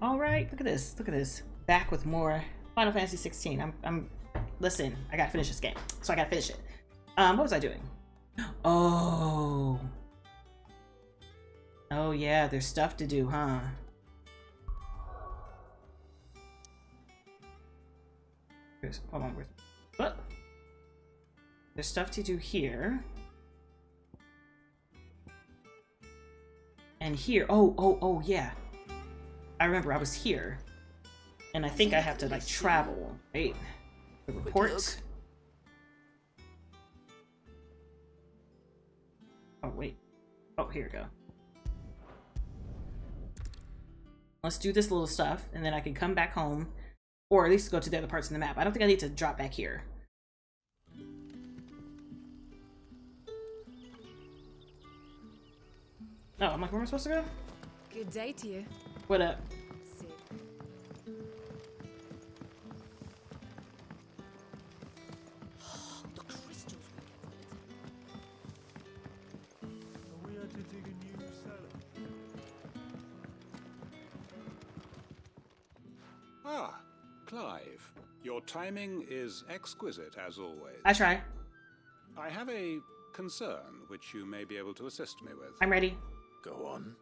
All right, look at this. Look at this. Back with more Final Fantasy 16. Listen, I gotta finish this game, so I gotta finish it. What was I doing? Oh. Oh yeah, there's stuff to do, huh? Hold on, what? There's stuff to do here. And here. Oh, yeah. I remember I was here. And I think I have to, like, travel. Right? The reports. Oh, wait. Oh, here we go. Let's do this little stuff, and then I can come back home. Or at least go to the other parts of the map. I don't think I need to drop back here. Oh, I'm like, where am I supposed to go? Good day to you. What up? See. The crystals We had to dig a new cellar. Ah, Clive. Your timing is exquisite, as always. I try. I have a concern which you may be able to assist me with. I'm ready. Go on.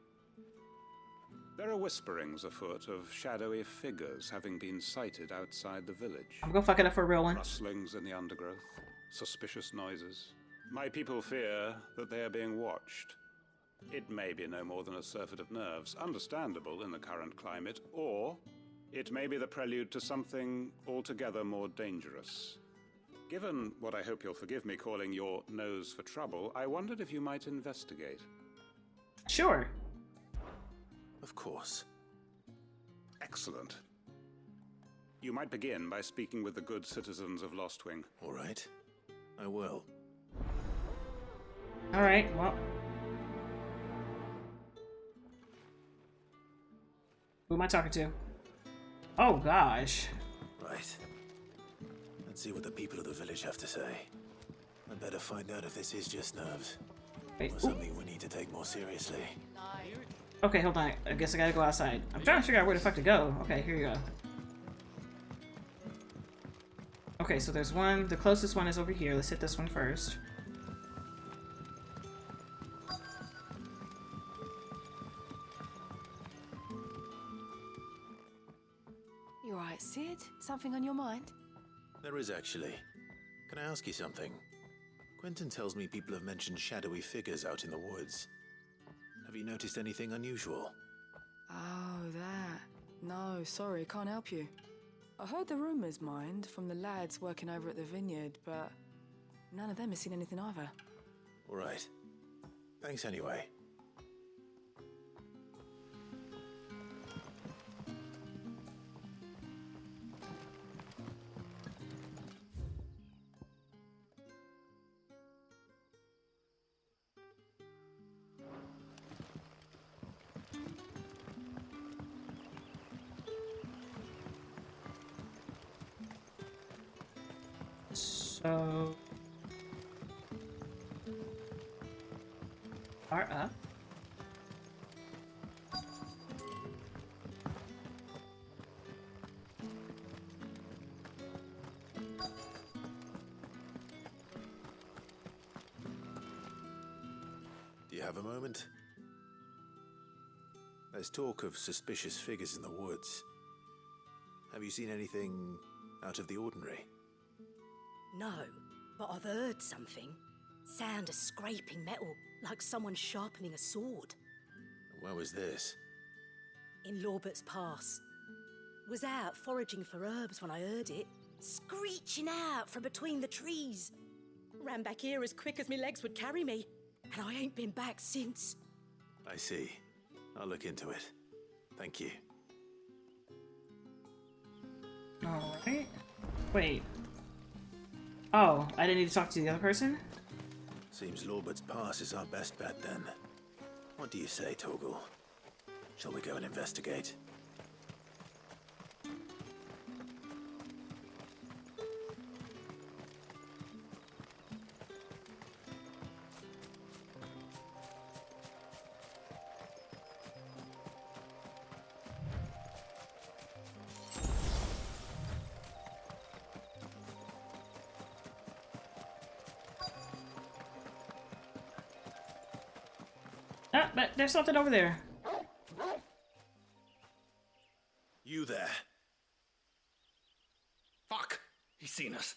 There are whisperings afoot of shadowy figures having been sighted outside the village. I'm gonna fuck it up for a real one. Rustlings in the undergrowth, suspicious noises. My people fear that they are being watched. It may be no more than a surfeit of nerves, understandable in the current climate, or it may be the prelude to something altogether more dangerous. Given what I hope you'll forgive me calling your nose for trouble, I wondered if you might investigate. Sure. Of course. Excellent. You might begin by speaking with the good citizens of Lostwing. All right. I will. Alright, well. Who am I talking to? Oh gosh. Right. Let's see what the people of the village have to say. I'd better find out if this is just nerves. Wait, Or ooh. something we need to take more seriously. Okay, hold on. I guess I gotta go outside. I'm trying to figure out where the fuck to go. Okay, here you go. Okay, so there's one. The closest one is over here. Let's hit this one first. You alright, Sid? Something on your mind? There is actually. Can I ask you something? Quentin tells me people have mentioned shadowy figures out in the woods. Have you noticed anything unusual? Oh, that. No, sorry, can't help you. I heard the rumours, mind, from the lads working over at the vineyard, but none of them has seen anything either. All right. Thanks anyway. So... Are up. Do you have a moment? There's talk of suspicious figures in the woods. Have you seen anything out of the ordinary? No, but I've heard something. Sound of scraping metal, like someone sharpening a sword. Where was this? In Lorbert's Pass. Was out foraging for herbs when I heard it, screeching out from between the trees. Ran back here as quick as my legs would carry me, and I ain't been back since. I see. I'll look into it. Thank you. Alright. Wait. Oh, I didn't need to talk to the other person? Seems Lorbert's Pass is our best bet then. What do you say, Torgal? Shall we go and investigate? but there's something over there. You there. Fuck! He's seen us.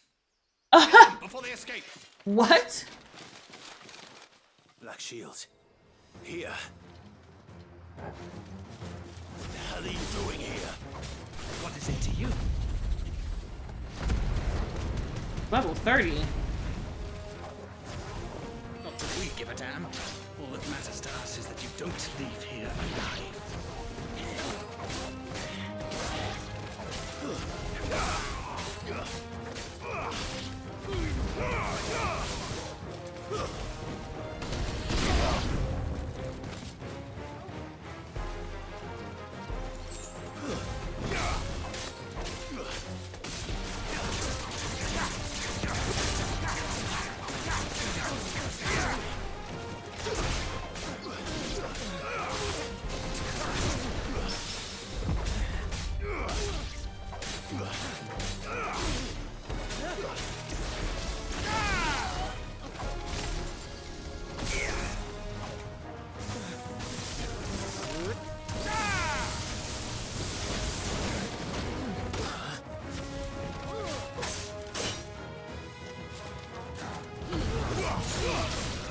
Before they escape! What? Black Shields. Here. What the hell are you doing here? What is it to you? Level 30. Not that we give a damn. All that matters to us is that you don't leave here alive.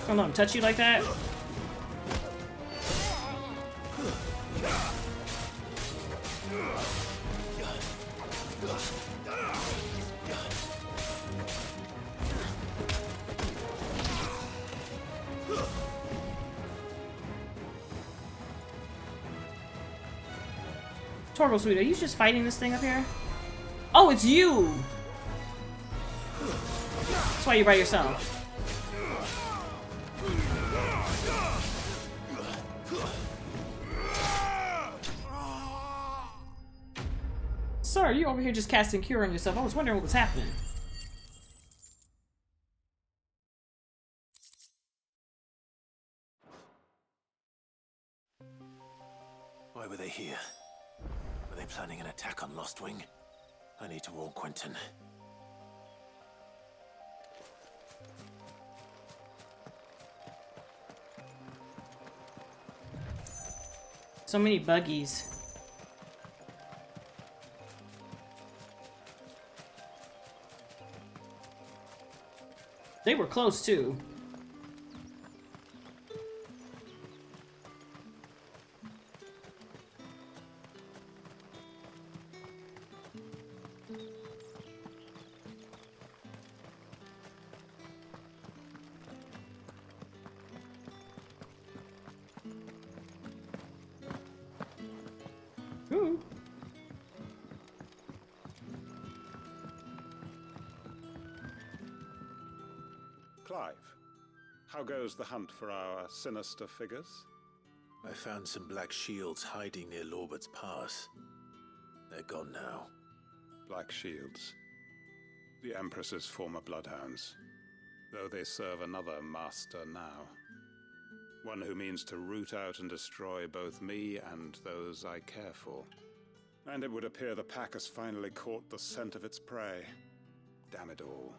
Don't let him touch you like that. Torgo Sweet, are you just fighting this thing up here? Oh, it's you! That's why you're by yourself. Sir, you over here just casting cure on yourself. I was wondering what was happening. Why were they here? Were they planning an attack on Lost Wing? I need to warn Quentin. So many buggies. They were close too. Ooh. Clive, how goes the hunt for our sinister figures? I found some Black Shields hiding near Lorbert's Pass. They're gone now. Black Shields. The Empress's former bloodhounds. Though they serve another master now. One who means to root out and destroy both me and those I care for. And it would appear the pack has finally caught the scent of its prey. Damn it all.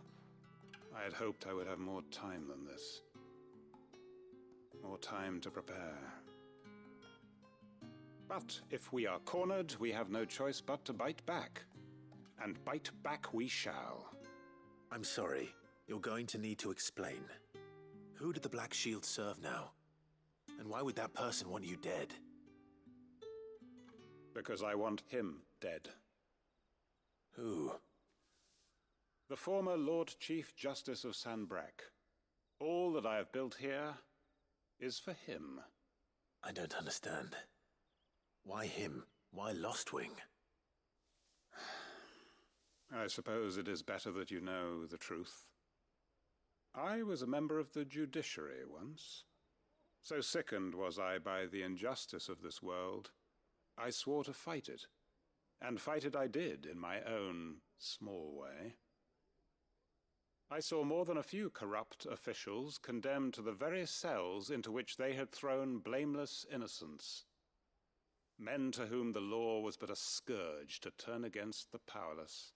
I had hoped I would have more time than this. More time to prepare. But if we are cornered, we have no choice but to bite back. And bite back we shall. I'm sorry. You're going to need to explain. Who did the Black Shield serve now? And why would that person want you dead? Because I want him dead. Who? The former Lord Chief Justice of Sanbreque. All that I have built here is for him. I don't understand. Why him? Why Lostwing? I suppose it is better that you know the truth. I was a member of the judiciary once. So sickened was I by the injustice of this world, I swore to fight it. And fight it I did in my own small way. I saw more than a few corrupt officials condemned to the very cells into which they had thrown blameless innocents. Men to whom the law was but a scourge to turn against the powerless.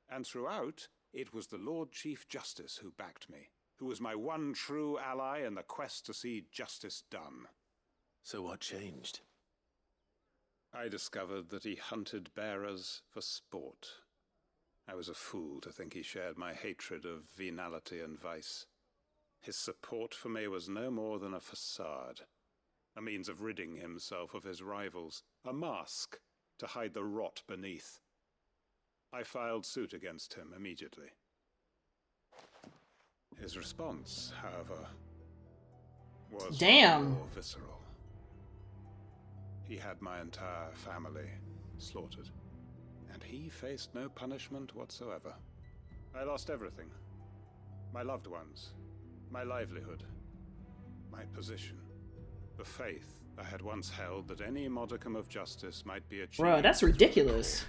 And throughout, it was the Lord Chief Justice who backed me, who was my one true ally in the quest to see justice done. So what changed? I discovered that he hunted bearers for sport. I was a fool to think he shared my hatred of venality and vice. His support for me was no more than a facade, a means of ridding himself of his rivals, a mask to hide the rot beneath. I filed suit against him immediately. His response, however, was Damn. more visceral. He had my entire family slaughtered, and he faced no punishment whatsoever. I lost everything. My loved ones, my livelihood, my position, the faith I had once held that any modicum of justice might be achieved. Bro, that's ridiculous.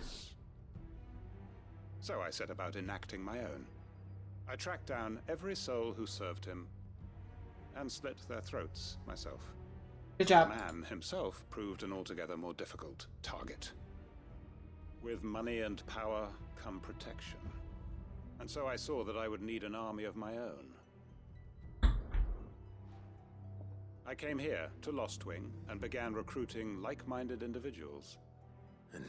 So I set about enacting my own. I tracked down every soul who served him and slit their throats myself. Good The job. man himself proved an altogether more difficult target. With money and power come protection. And so I saw that I would need an army of my own. I came here to Lostwing and began recruiting like-minded individuals. And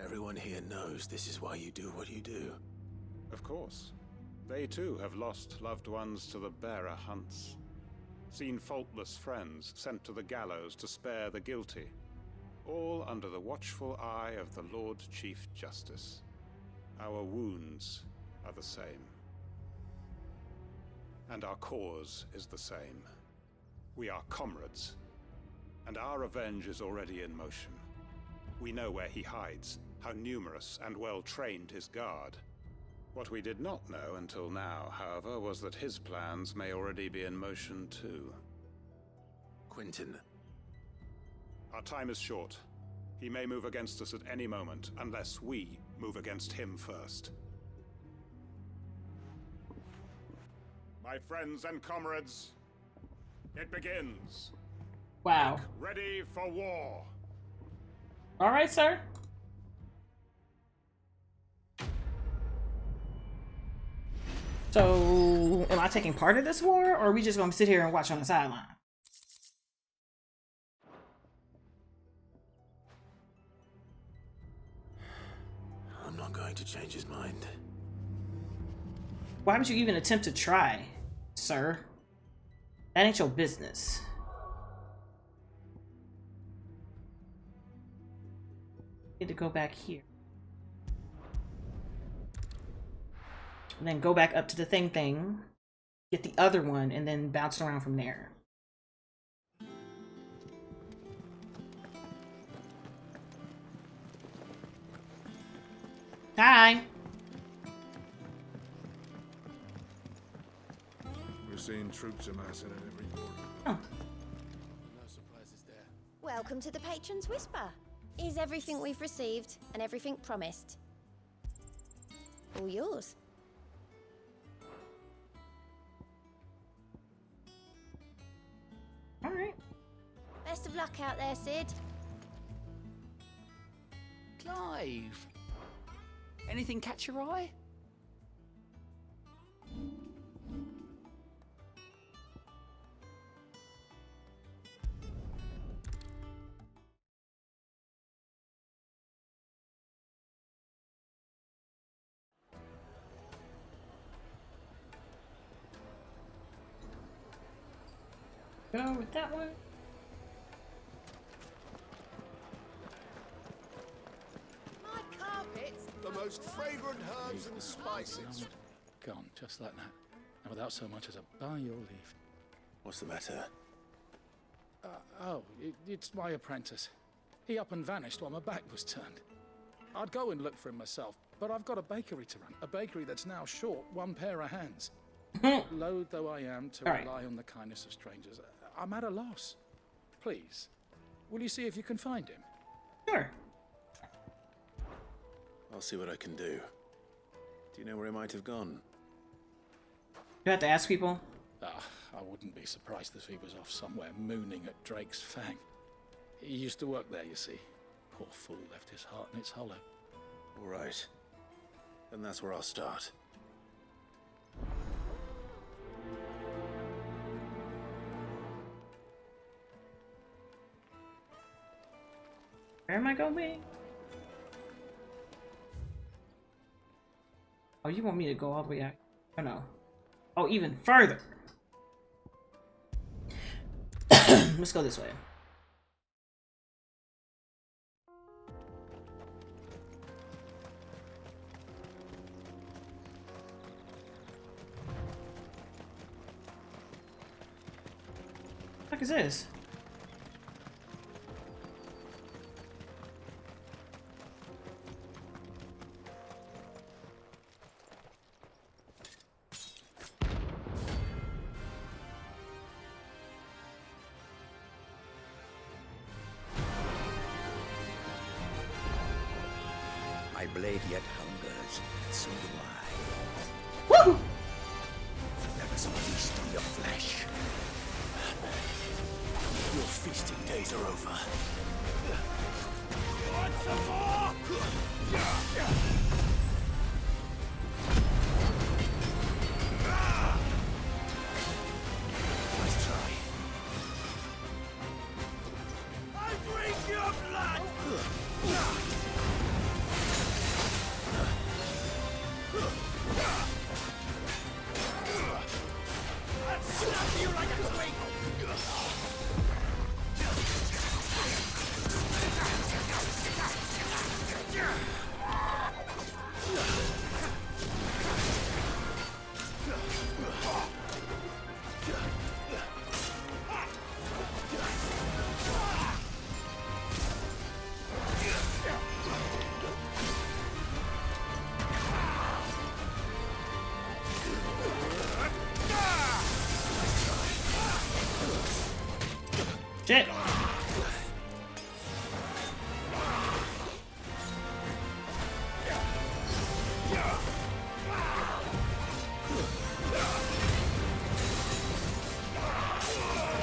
everyone here knows this is why you do what you do. Of course. They too have lost loved ones to the bearer hunts. Seen faultless friends sent to the gallows to spare the guilty. All under the watchful eye of the Lord Chief Justice. Our wounds are the same. And our cause is the same. We are comrades. And our revenge is already in motion. We know where he hides, how numerous and well-trained his guard. What we did not know until now, however, was that his plans may already be in motion too. Quentin. Our time is short. He may move against us at any moment, unless we move against him first. My friends and comrades, it begins. Wow. Ready for war. All right, sir. So, am I taking part of this war, or are we just gonna sit here and watch on the sideline? I'm not going to change his mind. Why would you even attempt to try, sir? That ain't your business. Need to go back here. And then go back up to the thing, get the other one, and then bounce around from there. Hi. We're seeing troops amassing at every border. Oh. No surprises there. Welcome to the Patron's Whisper. Is everything we've received and everything promised? All yours. All right. Best of luck out there, Sid. Clive! Anything catch your eye? Go with that one. My carpets! The most fragrant herbs and spices. Gone, just like that. And without so much as a by your leave. What's the matter? It's my apprentice. He up and vanished while my back was turned. I'd go and look for him myself, but I've got a bakery to run. A bakery that's now short one pair of hands. Loath though I am to rely on the kindness of strangers, I'm at a loss. Please, will you see if you can find him? Sure. I'll see what I can do. Do you know where he might have gone? You have to ask people. I wouldn't be surprised if he was off somewhere mooning at Drake's Fang. He used to work there, you see. Poor fool left his heart in its hollow. All right. Then that's where I'll start. Where am I gonna be? Oh, you want me to go all the way out? Oh no. Oh, even further. Let's go this way. What the fuck is this? My blade yet hungers, and so do I. Woo! Let us feast on your flesh. Your feasting days are over. Nice try. I drink your blood! I'll snap you like a twig! Shit!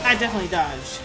I definitely dodged.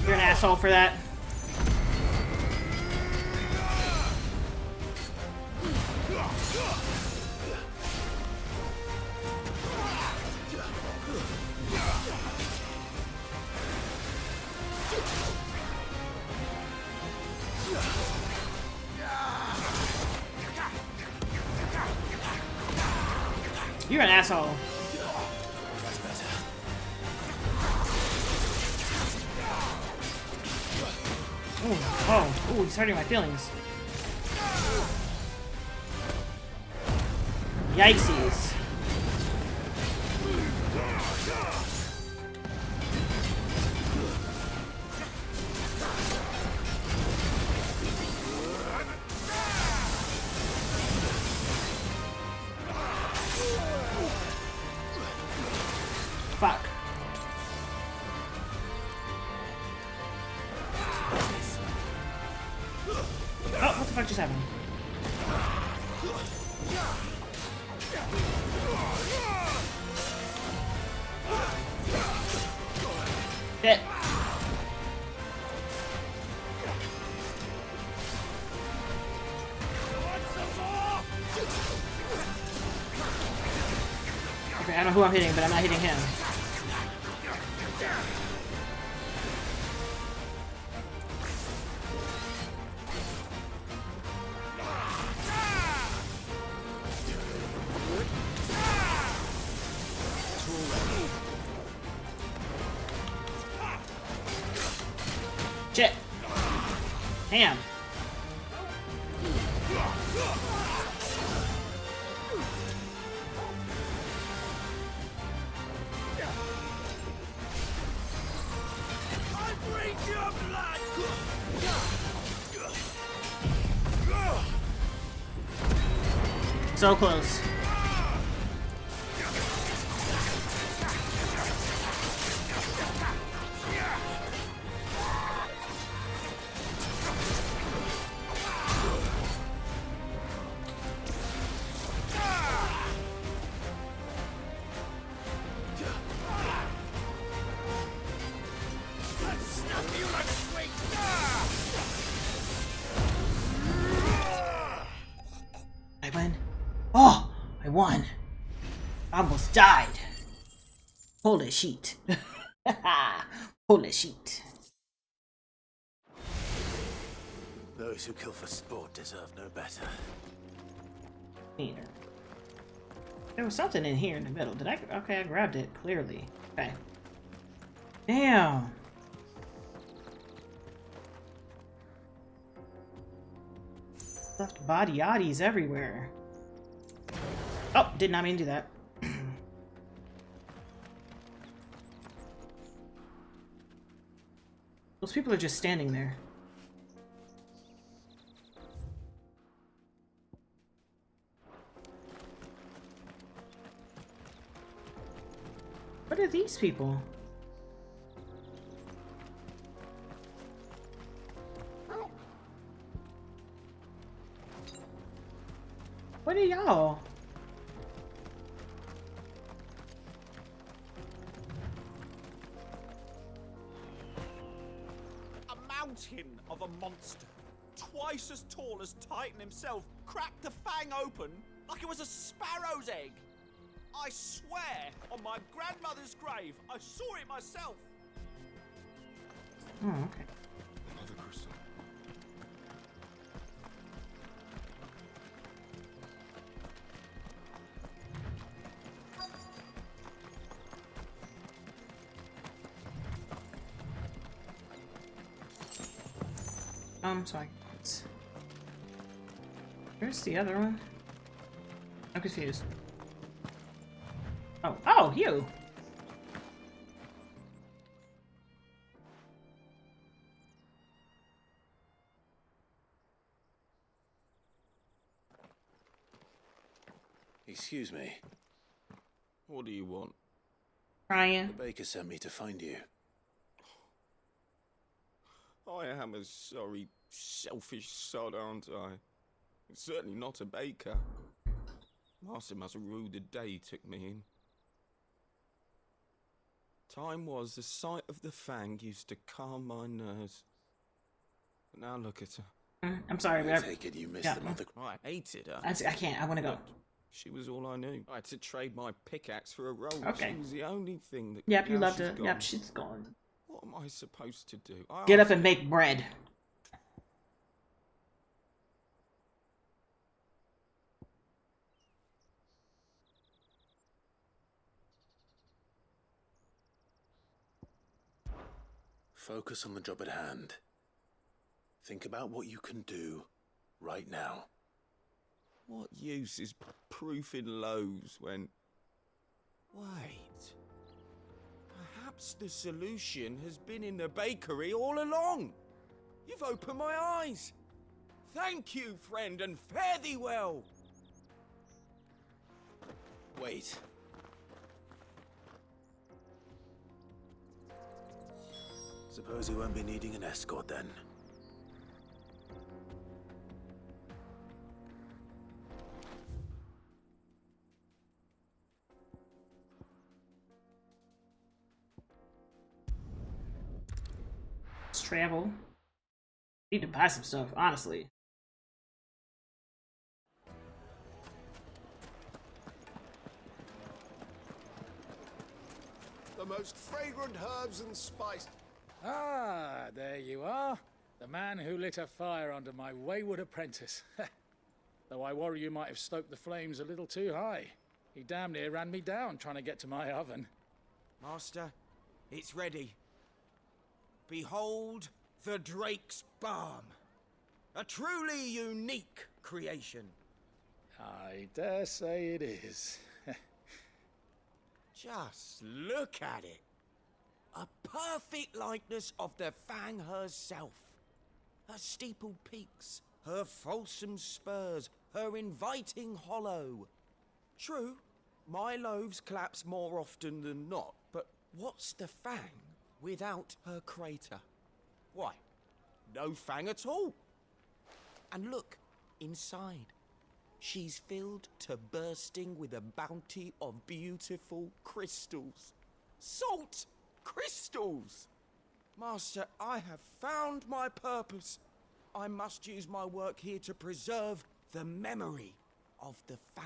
You're an asshole for that. You're an asshole. Ooh, oh, ooh, he's hurting my feelings. Yikesies. Fuck. Oh, what the fuck just happened? Shit. Okay, I don't know who I'm hitting, but I'm not hitting him. Shit. Damn. So close. I win. Oh, I won. I almost died. Holy shit. Holy shit. Those who kill for sport deserve no better. Here. There was something in here in the middle. Did I? Okay, I grabbed it, clearly. Okay. Damn. Left body yaddies everywhere. Oh, did not mean to do that. Those people are just standing there. What are these people? What are y'all? A mountain of a monster, twice as tall as Titan himself, cracked the fang open like it was a sparrow's egg. I swear on my grandmother's grave, I saw it myself. Oh, okay. Another crystal. Sorry. Where's the other one? I'm confused. Oh, you! Excuse me. What do you want? Ryan. The baker sent me to find you. I am a sorry, selfish sod, aren't I? Certainly not a baker. Master must rue the day he took me in. Time was the sight of the fang used to calm my nerves. But now look at her. I'm sorry, I but take it you missed yeah. the mother. I hated her. I can't. I want to go. She was all I knew. I had to trade my pickaxe for a roll. Okay. She was the only thing that. Yep, you now loved she's it. gone. Yep, she's gone. What am I supposed to do? Get up and make bread. Focus on the job at hand. Think about what you can do right now. What use is proofing loaves when... Wait. Perhaps the solution has been in the bakery all along. You've opened my eyes. Thank you, friend, and fare thee well. Wait. Suppose you won't be needing an escort then. Let's travel. Need to buy some stuff, honestly. The most fragrant herbs and spices. Ah, there you are. The man who lit a fire under my wayward apprentice. Though I worry you might have stoked the flames a little too high. He damn near ran me down trying to get to my oven. Master, it's ready. Behold the Drake's Balm. A truly unique creation. I dare say it is. Just look at it. A perfect likeness of the Fang herself. Her steepled peaks, her fulsome spurs, her inviting hollow. True, my loaves collapse more often than not, but what's the fang without her crater? Why, no fang at all. And look, inside. She's filled to bursting with a bounty of beautiful crystals. Salt crystals! Master, I have found my purpose. I must use my work here to preserve the memory of the fang.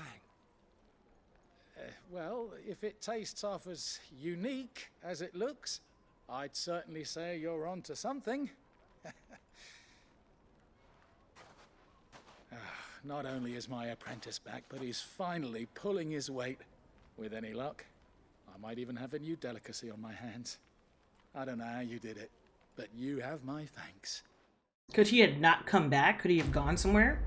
Well, if it tastes half as unique as it looks, I'd certainly say you're onto something. Not only is my apprentice back, but he's finally pulling his weight. With any luck, I might even have a new delicacy on my hands. I don't know how you did it, but you have my thanks. Could he have not come back? Could he have gone somewhere?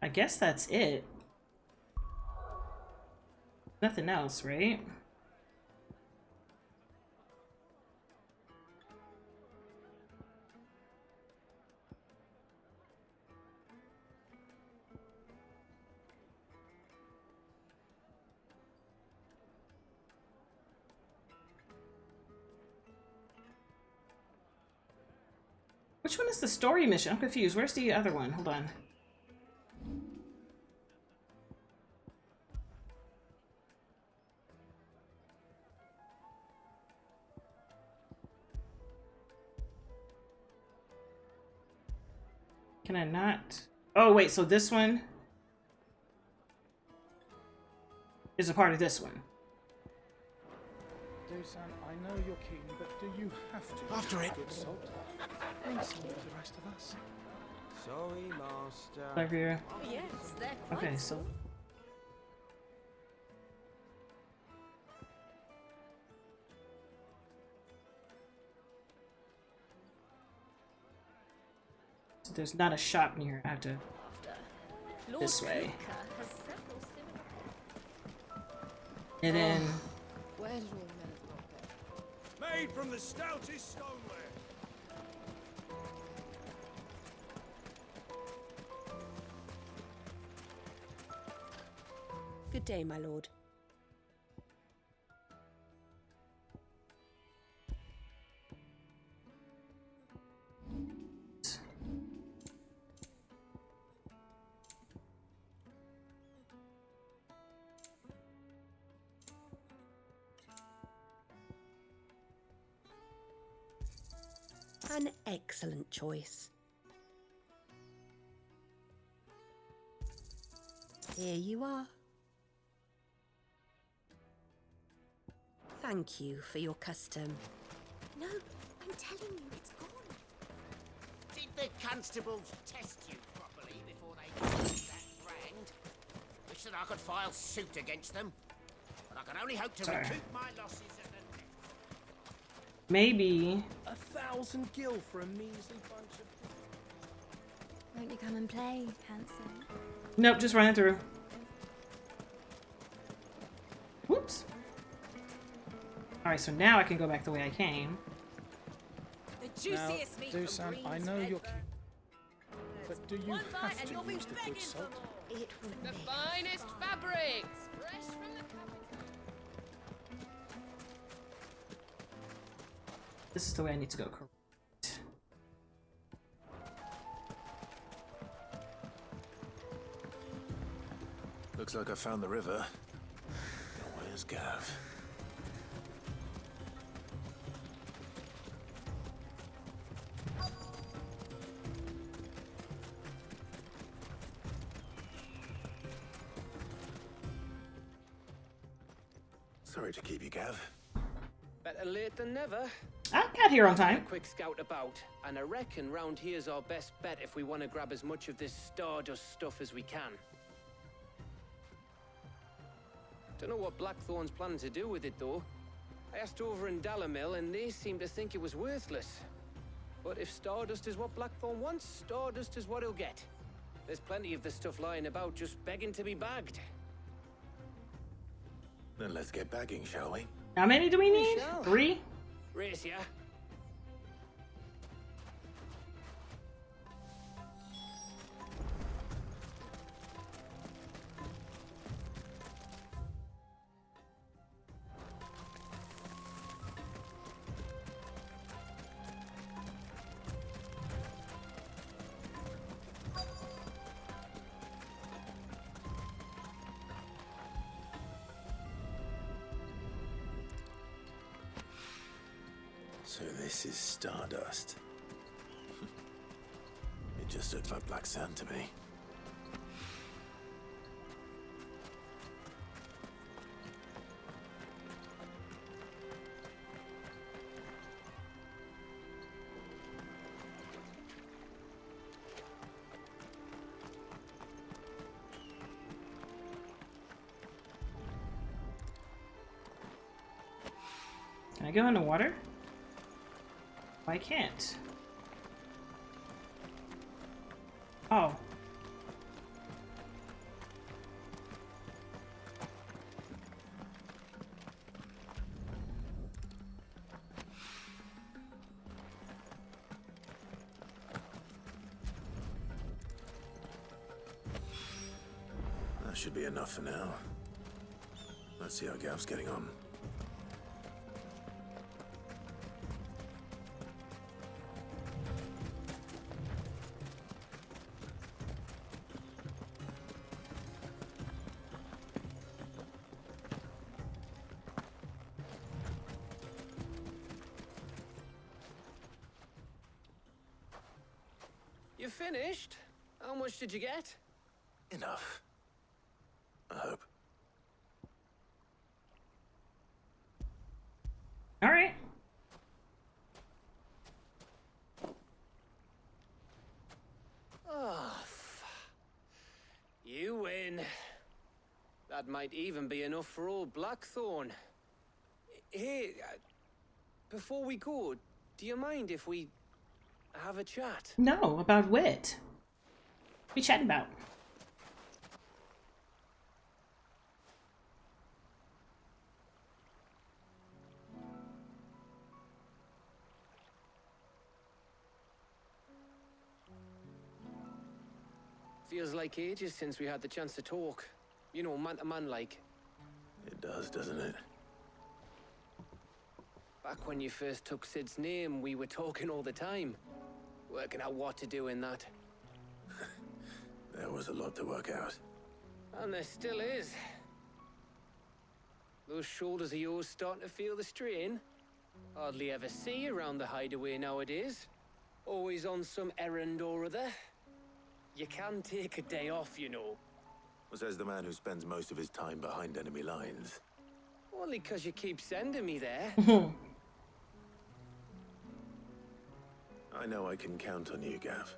I guess that's it. Nothing else, right? Which one is the story mission? I'm confused. Where's the other one? Hold on. Can I not? Oh, wait, so this one is a part of this one. Dusan, I know you're keen, but do you have to? After it. Good salt. Bring some to the rest of us. Sorry, Master. Over here. Yes, they're quite Okay, so there's not a shop near. I have to this way. And then Where did all the men have got there? Made from the stoutest stoneware. Good day, my lord. An excellent choice. Here you are. Thank you for your custom. No, I'm telling you, it's gone. Did the constables test you properly before they got that brand? Wish that I could file suit against them. But I can only hope to recoup my losses at the next. maybe 1,000 gil for a measly bunch of... Won't you come and play, handsome? nope, just running through. Whoops. Alright, so now I can go back the way I came. The Now, juiciest meat Dusan, from I Green's know Head. you're keen, but do you One bite have and to you'll be use the begging good for salt? more. It wouldn't The be. finest fabrics, fresh from the capital. This is the way I need to go, correct. Looks like I found the river. Where's Gav? Sorry to keep you, Gav. Better late than never. I got here on A time. quick scout about, and I reckon round here's our best bet if we want to grab as much of this Stardust stuff as we can. Don't know what Blackthorn's planning to do with it, though. I asked over in Dalamil, and they seem to think it was worthless. But if Stardust is what Blackthorn wants, Stardust is what he'll get. There's plenty of the stuff lying about just begging to be bagged. Then let's get bagging, shall we? How many do we need? shall. 3? Race, yeah? So this is stardust. It just looks like black sand to me. Can I go in the water? I can't. Oh. That should be enough for now. Let's see how Gav's getting on. You finished? How much did you get? Enough. I hope. All right. Oh, you win. That might even be enough for old Blackthorn. Hey, before we go, do you mind if we have a chat? No, about what? What we chatting about? Feels like ages since we had the chance to talk. You know, man to man like. It does, doesn't it? Back when you first took Sid's name, we were talking all the time. Working out what to do in that. There was a lot to work out. And there still is. Those shoulders of yours starting to feel the strain. Hardly ever see you around the hideaway nowadays. Always on some errand or other. You can take a day off, you know. Says the man who spends most of his time behind enemy lines. Only 'cause you keep sending me there. I know I can count on you, Gav.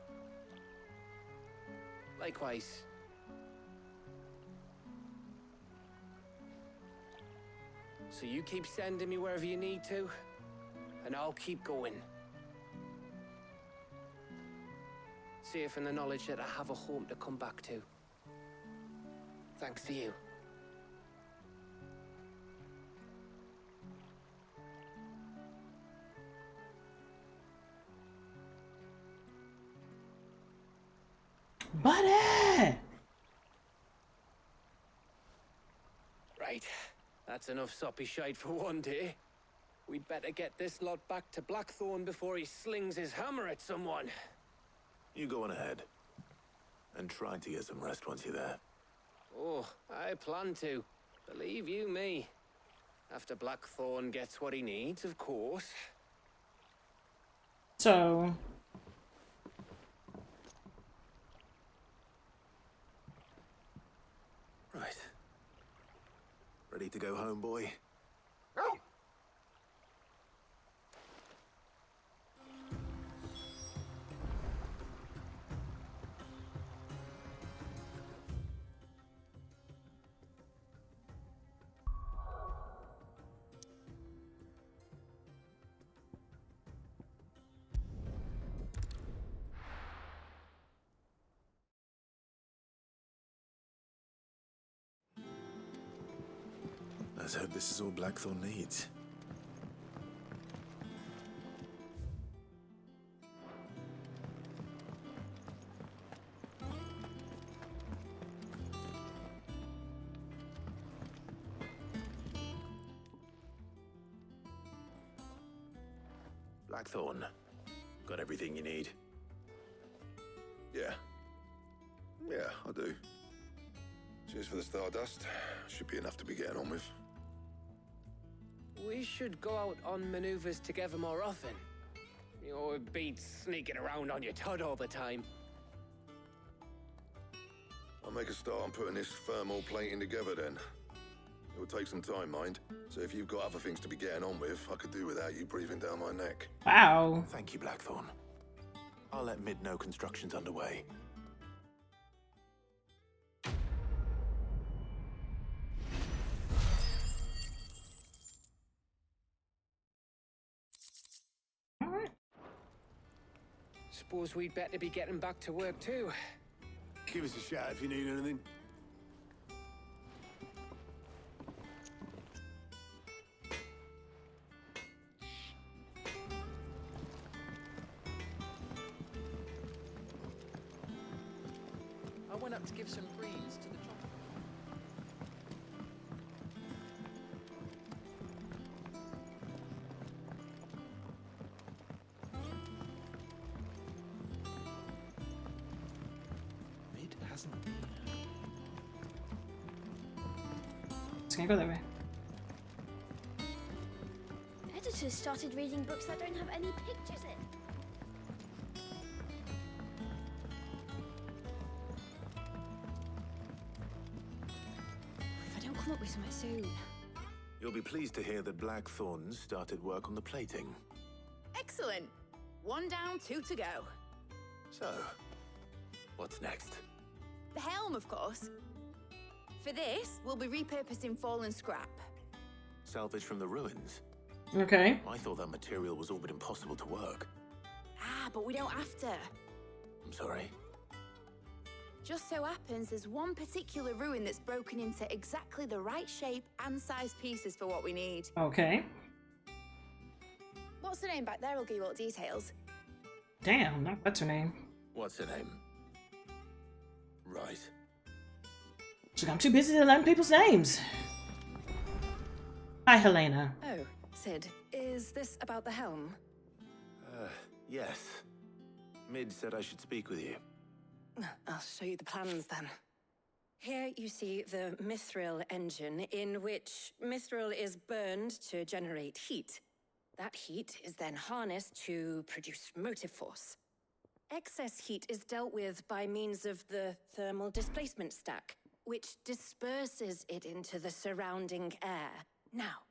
Likewise. So you keep sending me wherever you need to, and I'll keep going. Safe in the knowledge that I have a home to come back to. Thanks to you. Buddy! Right. That's enough soppy shite for one day. We'd better get this lot back to Blackthorn before he slings his hammer at someone. You go on ahead. And try to get some rest once you're there. Oh, I plan to. Believe you me. After Blackthorn gets what he needs, of course. So... Right. Ready to go home, boy? Let's hope this is all Blackthorn needs. Blackthorn, got everything you need? Yeah. Yeah, I do. Cheers for the stardust. Should be enough to be getting on with. We should go out on maneuvers together more often. You know, it beats sneaking around on your tud all the time. I'll make a start on putting this thermal plating together then. It will take some time, mind. So if you've got other things to be getting on with, I could do without you breathing down my neck. Wow. Thank you, Blackthorn. I'll let Mid know construction's underway. Suppose we'd better be getting back to work too. Give us a shout if you need anything. I went up to give some greens to the chopper. Mid hasn't been. It's gonna go that way. Editors started reading books that don't have any pictures in. If I don't come up with something soon. You'll be pleased to hear that Blackthorn's started work on the plating. Excellent. 1 down, 2 to go. So, what's next? The helm, of course. For this, we'll be repurposing fallen scrap. Salvage from the ruins? Okay. I thought that material was all but impossible to work. Ah, but we don't have to. I'm sorry. Just so happens there's one particular ruin that's broken into exactly the right shape and size pieces for what we need. Okay. What's the name back there? I'll give you all the details. Damn, what's her name? What's her name? Right. She's I'm too busy to learn people's names. Hi, Helena. Oh, Sid, is this about the helm? Yes. Mid said I should speak with you. I'll show you the plans then. Here you see the mithril engine, in which mithril is burned to generate heat. That heat is then harnessed to produce motive force. Excess heat is dealt with by means of the thermal displacement stack, which disperses it into the surrounding air. Now,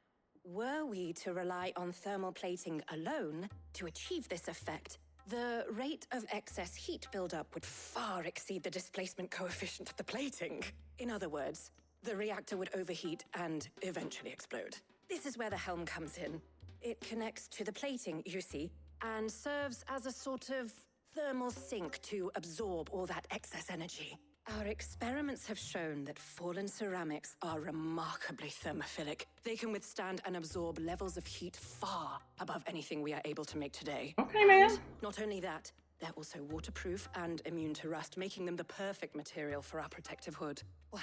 were we to rely on thermal plating alone to achieve this effect, the rate of excess heat buildup would far exceed the displacement coefficient of the plating. In other words, the reactor would overheat and eventually explode. This is where the helm comes in. It connects to the plating, you see, and serves as a sort of thermal sink to absorb all that excess energy. Our experiments have shown that fallen ceramics are remarkably thermophilic. They can withstand and absorb levels of heat far above anything we are able to make today. Okay, man. And not only that, they're also waterproof and immune to rust, making them the perfect material for our protective hood. Why,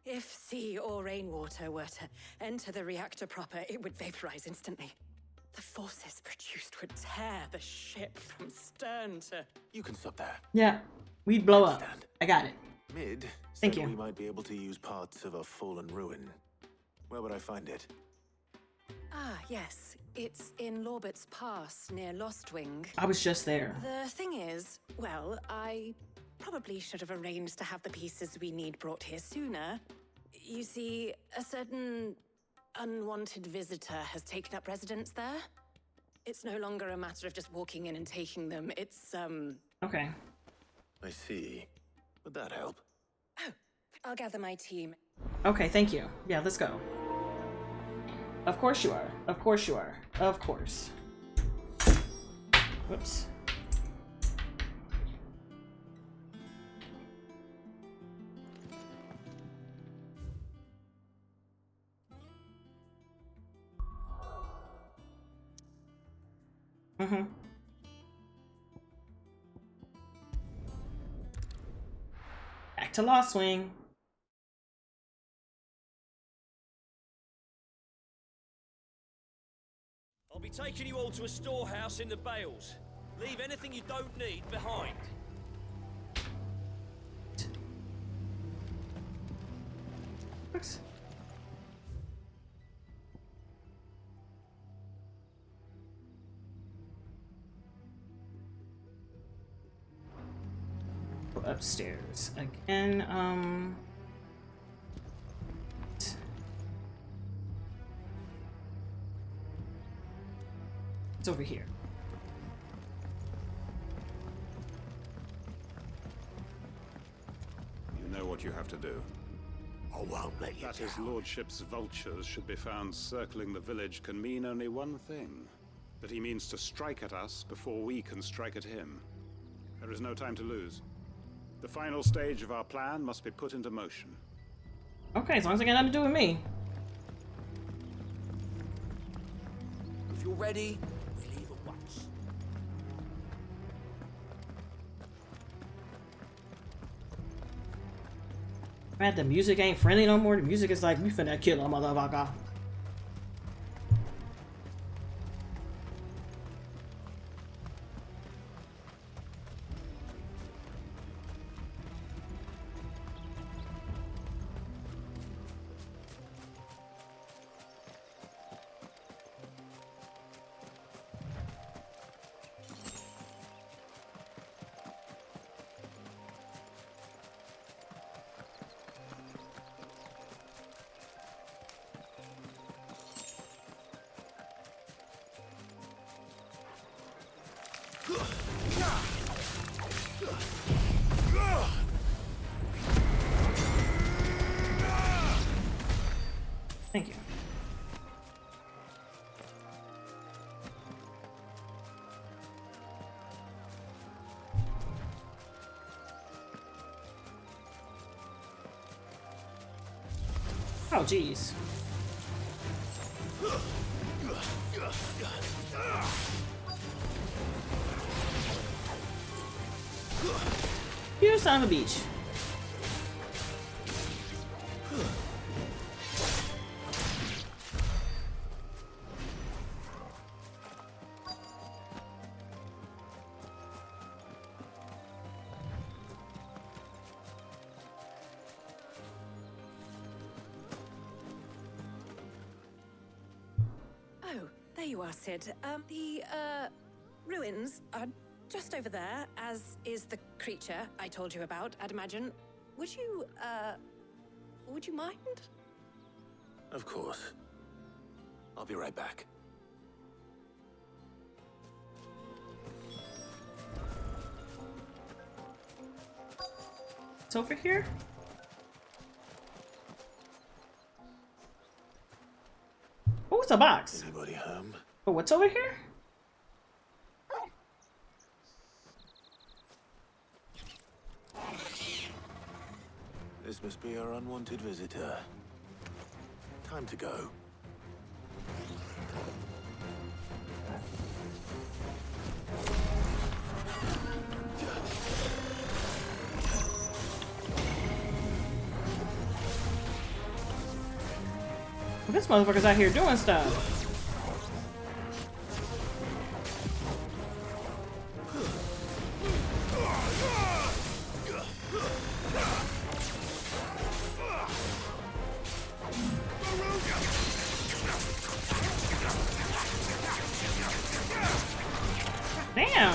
if sea or rainwater were to enter the reactor proper, it would vaporize instantly. The forces produced would tear the ship from stern to... You can stop there. Yeah, we'd blow up. I got it. Mid Thank said you. we might be able to use parts of a fallen ruin. Where would I find it? Ah, yes. It's in Lorbert's Pass, near Lostwing. I was just there. The thing is, well, I probably should have arranged to have the pieces we need brought here sooner. You see, a certain unwanted visitor has taken up residence there. It's no longer a matter of just walking in and taking them. It's, Okay. I see. Would that help? Oh, I'll gather my team. Okay, thank you. Yeah, let's go. Of course you are. Of course you are. Of course. Whoops. Mm-hmm. Back to Lost Wing. I'll be taking you all to a storehouse in the Bales. Leave anything you don't need behind. Thanks. Upstairs again. It's over here. You know what you have to do. I won't let you That his lordship's vultures should be found circling the village can mean only one thing. That he means to strike at us before we can strike at him. There is no time to lose. The final stage of our plan must be put into motion. Okay, as long as I got nothing to do with me. If you're ready, we leave at once. Man, the music ain't friendly no more. The music is like, we finna kill a motherfucker. Thank you. Oh, jeez. You son of a bitch. Oh, there you are, Sid. The ruins are just over there, as is the creature I told you about, I'd imagine. Would you mind? Of course. I'll be right back. It's over here? Oh, it's a box. Anybody home? Oh, what's over here? This must be our unwanted visitor. Time to go. Well, this motherfucker's out here doing stuff. Damn.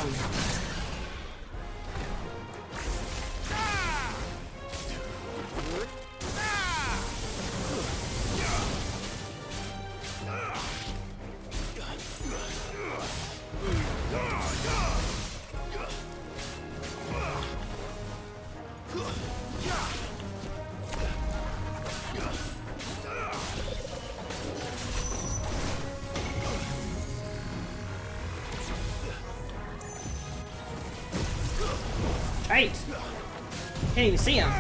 Right. Can't even see him.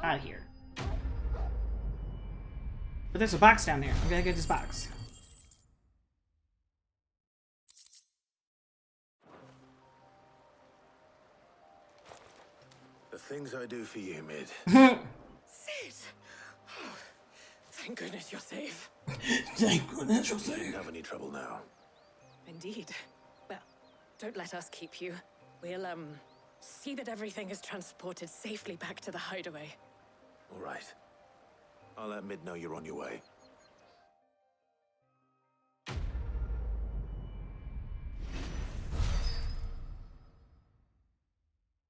Out of here. But there's a box down there. I'm gonna get this box. The things I do for you, Mid. Sid! Oh, thank goodness you're safe. Thank goodness you're safe. You don't have any trouble now. Indeed. Well, don't let us keep you. We'll, see that everything is transported safely back to the hideaway. All right. I'll let Mid know you're on your way. Am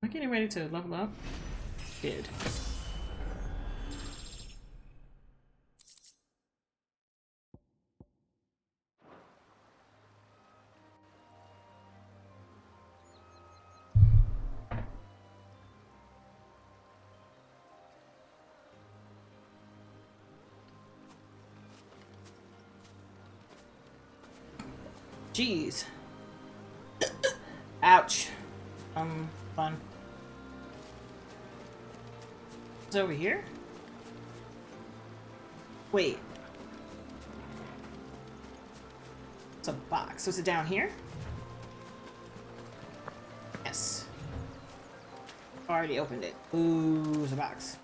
I getting ready to level up? Good. Jeez. Ouch. Fun. It's over here? Wait. It's a box. So is it down here? Yes. Already opened it. Ooh, there's a box.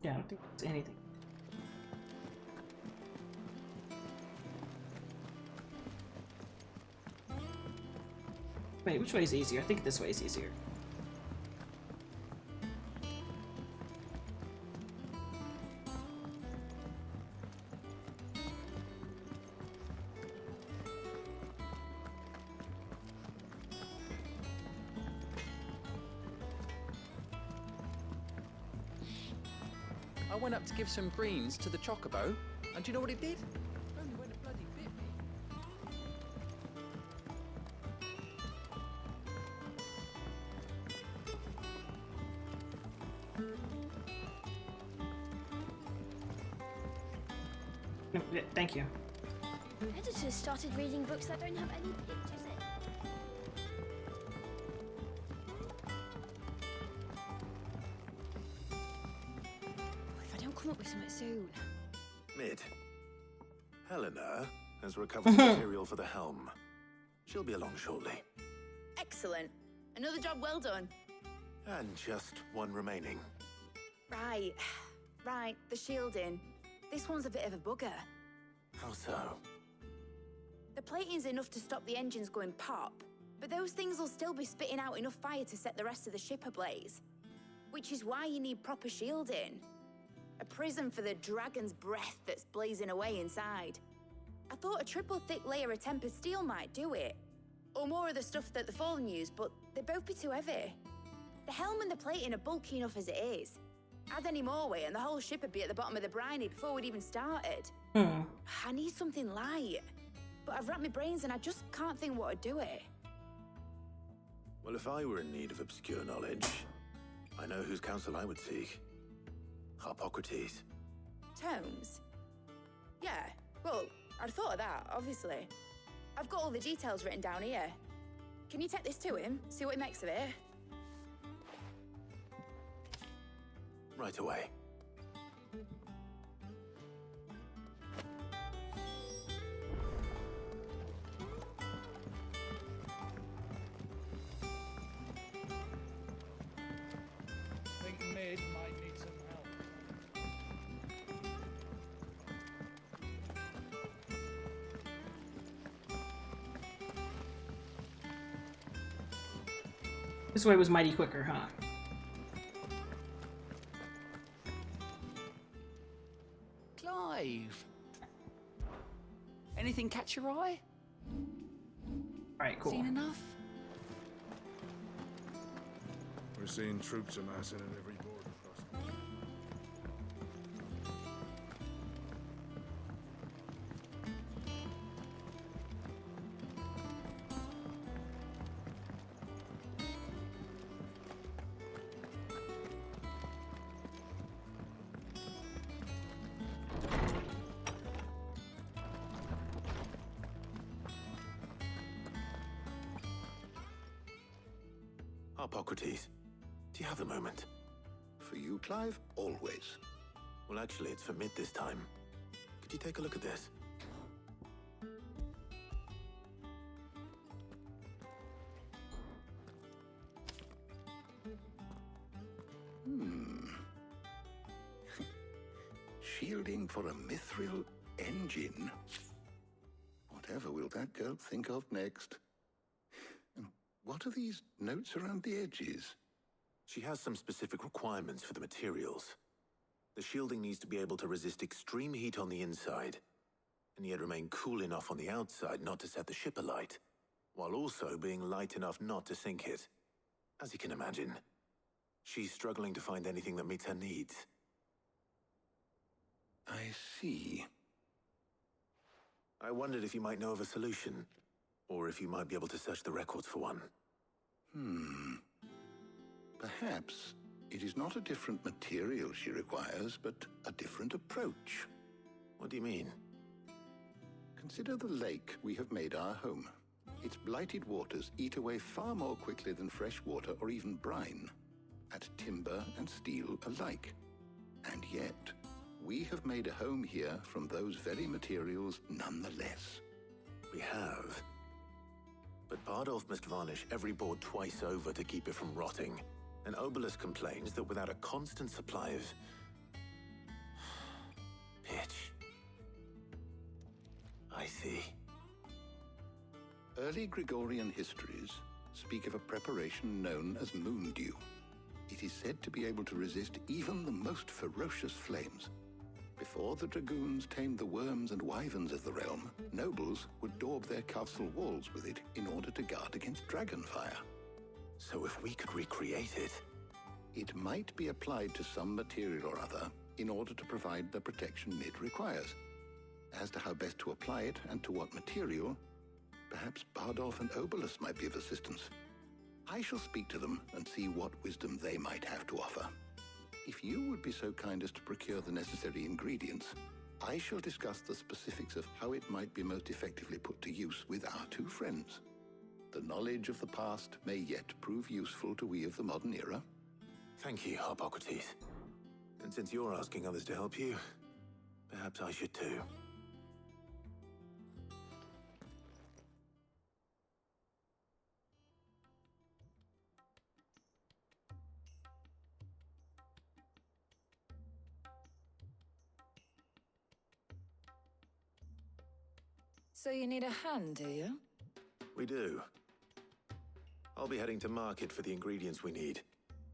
Yeah, I don't think it's anything. Wait, which way is easier? I think this way is easier. I went up to give some greens to the chocobo, and do you know what it did? Only went and bloody bit me. No, thank you. Editors started reading books that don't have any pictures in. If I don't come up with something soon. Mid. Helena has recovered material for the helm. She'll be along shortly. Excellent. Another job well done. And just one remaining. Right. Right, the shielding. This one's a bit of a bugger. How so? The plating's enough to stop the engines going pop, but those things will still be spitting out enough fire to set the rest of the ship ablaze. Which is why you need proper shielding. A prison for the dragon's breath that's blazing away inside. I thought a triple thick layer of tempered steel might do it. Or more of the stuff that the Fallen use, but they'd both be too heavy. The helm and the plating are bulky enough as it is. Add any more weight and the whole ship would be at the bottom of the briny before we'd even started. I need something light. But I've racked my brains and I just can't think what would do it. Well, if I were in need of obscure knowledge, I know whose counsel I would seek. Harpocrates. Tomes? Yeah, well, I'd thought of that, obviously. I've got all the details written down here. Can you take this to him, see what he makes of it? Right away. I think Mid might need some help. This way was mighty quicker, huh? Clive! Anything catch your eye? Alright, cool. Seen enough? We're seeing troops amassing at every border crossing. Hippocrates, do you have a moment? For you, Clive, always. Well, actually, it's for mid this time. Could you take a look at this? Shielding for a mithril engine? Whatever will that girl think of next? And what are these notes around the edges? She has some specific requirements for the materials. The shielding needs to be able to resist extreme heat on the inside, and yet remain cool enough on the outside not to set the ship alight, while also being light enough not to sink it. As you can imagine, she's struggling to find anything that meets her needs. I see. I wondered if you might know of a solution, or if you might be able to search the records for one. Perhaps it is not a different material she requires, but a different approach. What do you mean? Consider the lake we have made our home. Its blighted waters eat away far more quickly than fresh water or even brine, at timber and steel alike. And yet, we have made a home here from those very materials nonetheless. We have. But Bardolph must varnish every board twice over to keep it from rotting. And Obelus complains that without a constant supply of pitch. I see. Early Gregorian histories speak of a preparation known as moon dew. It is said to be able to resist even the most ferocious flames. Before the dragoons tamed the worms and wyverns of the realm, nobles would daub their castle walls with it in order to guard against dragonfire. So if we could recreate it... It might be applied to some material or other in order to provide the protection it requires. As to how best to apply it and to what material, perhaps Bardolph and Obelus might be of assistance. I shall speak to them and see what wisdom they might have to offer. If you would be so kind as to procure the necessary ingredients, I shall discuss the specifics of how it might be most effectively put to use with our two friends. The knowledge of the past may yet prove useful to we of the modern era. Thank you, Hippocrates. And since you're asking others to help you, perhaps I should too. So you need a hand, do you? We do. I'll be heading to market for the ingredients we need.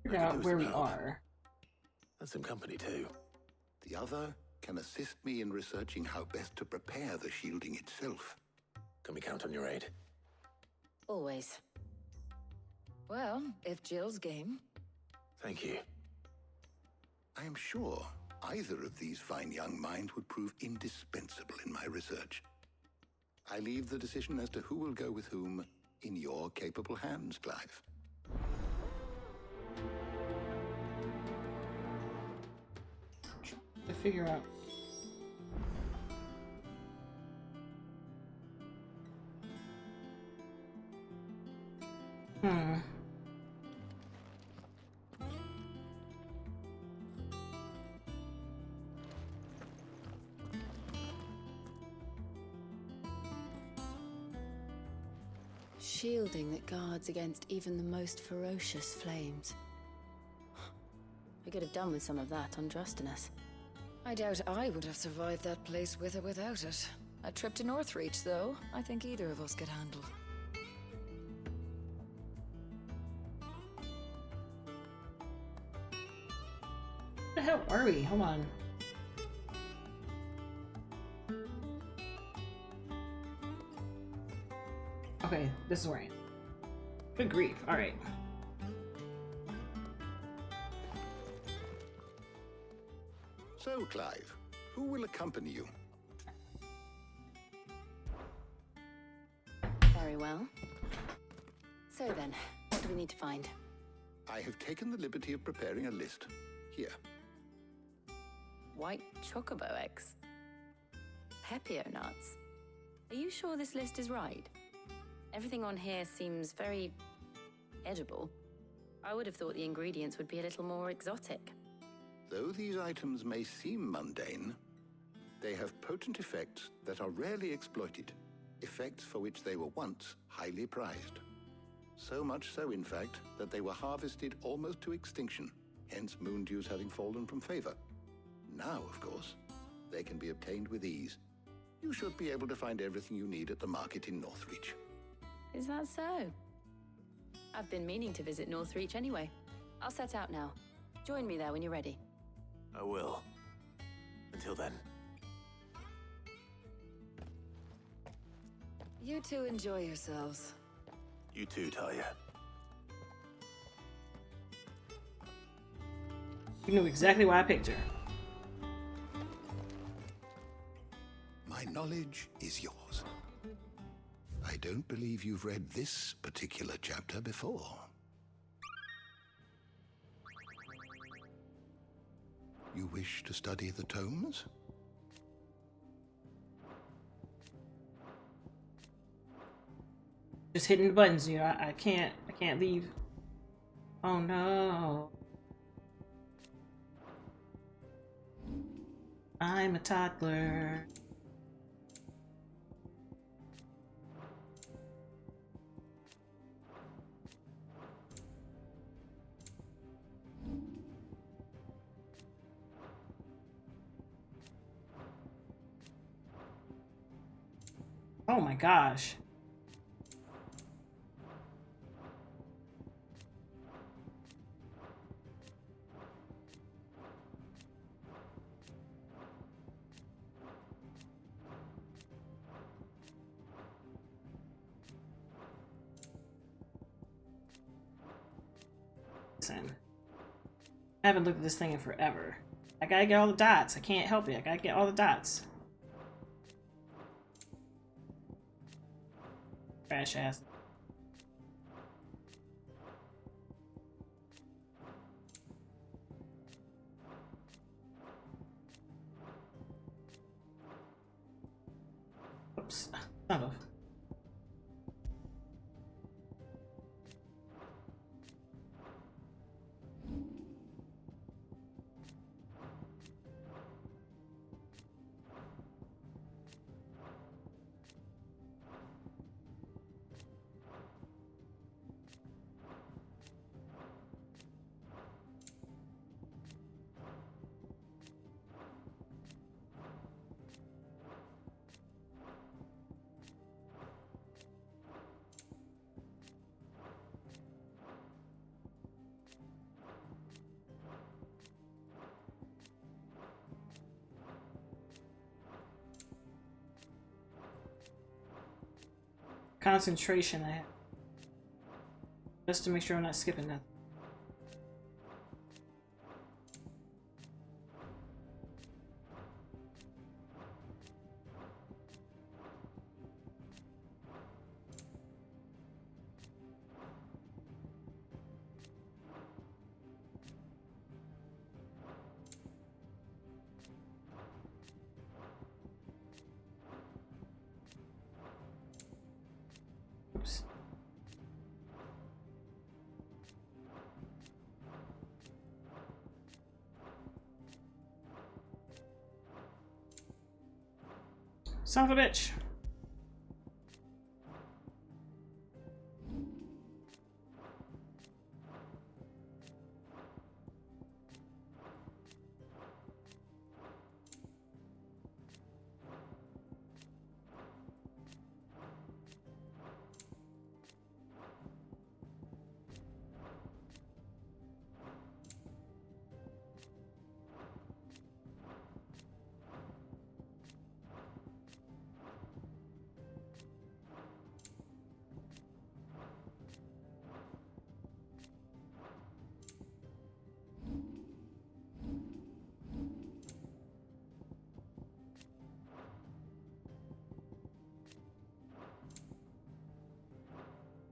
Figure out where we are. And some company too. The other can assist me in researching how best to prepare the shielding itself. Can we count on your aid? Always. Well, if Jill's game. Thank you. I am sure either of these fine young minds would prove indispensable in my research. I leave the decision as to who will go with whom in your capable hands, Clive. To figure out. Shielding that guards against even the most ferocious flames. I could have done with some of that on Drustinus. I doubt I would have survived that place with or without it. A trip to Northreach, though, I think either of us could handle. Where the hell are we? Hold on. Okay, this is where I am. Good grief. Alright. So, Clive, who will accompany you? Very well. So then, what do we need to find? I have taken the liberty of preparing a list. Here. White chocobo eggs. Pepio nuts. Are you sure this list is right? Everything on here seems very edible. I would have thought the ingredients would be a little more exotic. Though these items may seem mundane, they have potent effects that are rarely exploited, effects for which they were once highly prized. So much so, in fact, that they were harvested almost to extinction, hence moon dews having fallen from favor. Now, of course, they can be obtained with ease. You should be able to find everything you need at the market in Northreach. Is that so? I've been meaning to visit Northreach anyway. I'll set out now. Join me there when you're ready. I will. Until then. You two enjoy yourselves. You too, Talia. You knew exactly why I picked her. My knowledge is yours. I don't believe you've read this particular chapter before. You wish to study the tomes? Just hitting the buttons, you know. I can't leave. Oh no. I'm a toddler. Oh my gosh. Listen, I haven't looked at this thing in forever. I gotta get all the dots. I can't help it. I gotta get all the dots. Trash ass. Oops. Son of. Concentration I have. Just to make sure I'm not skipping nothing. Oops. Son of a bitch.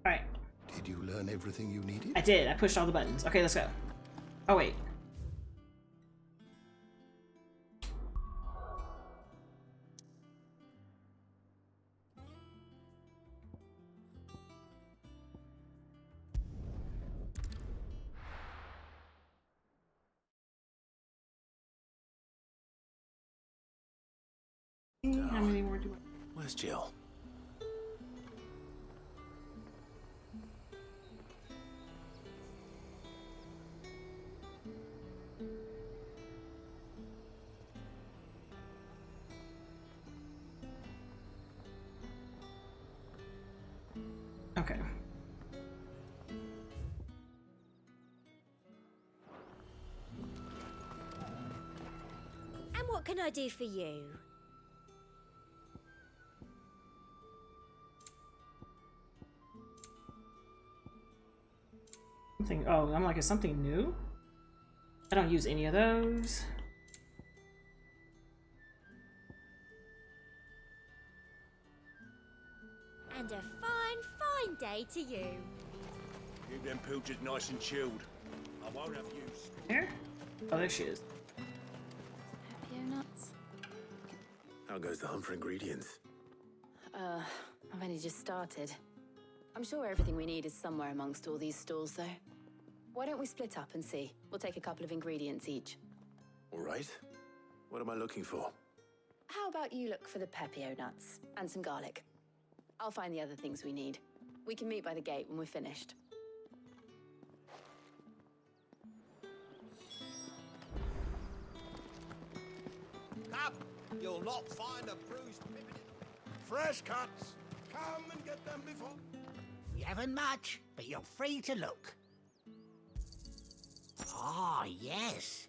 Alright. Did you learn everything you needed? I did. I pushed all the buttons. Okay, let's go. Oh, wait. many more do I... Where's Jill? Okay. And what can I do for you? Something. Oh, I'm like, is something new? I don't use any of those. And a fine day to you. Keep them pilchards nice and chilled. I won't have use. Here? Oh, there she is. Papio nuts. How goes the hunt for ingredients? I've only just started. I'm sure everything we need is somewhere amongst all these stalls, though. Why don't we split up and see? We'll take a couple of ingredients each. All right. What am I looking for? How about you look for the Papio nuts and some garlic? I'll find the other things we need. We can meet by the gate when we're finished. Come, you'll not find a bruised pippin. Fresh cuts. Come and get them before. We haven't much, but you're free to look. Ah, yes.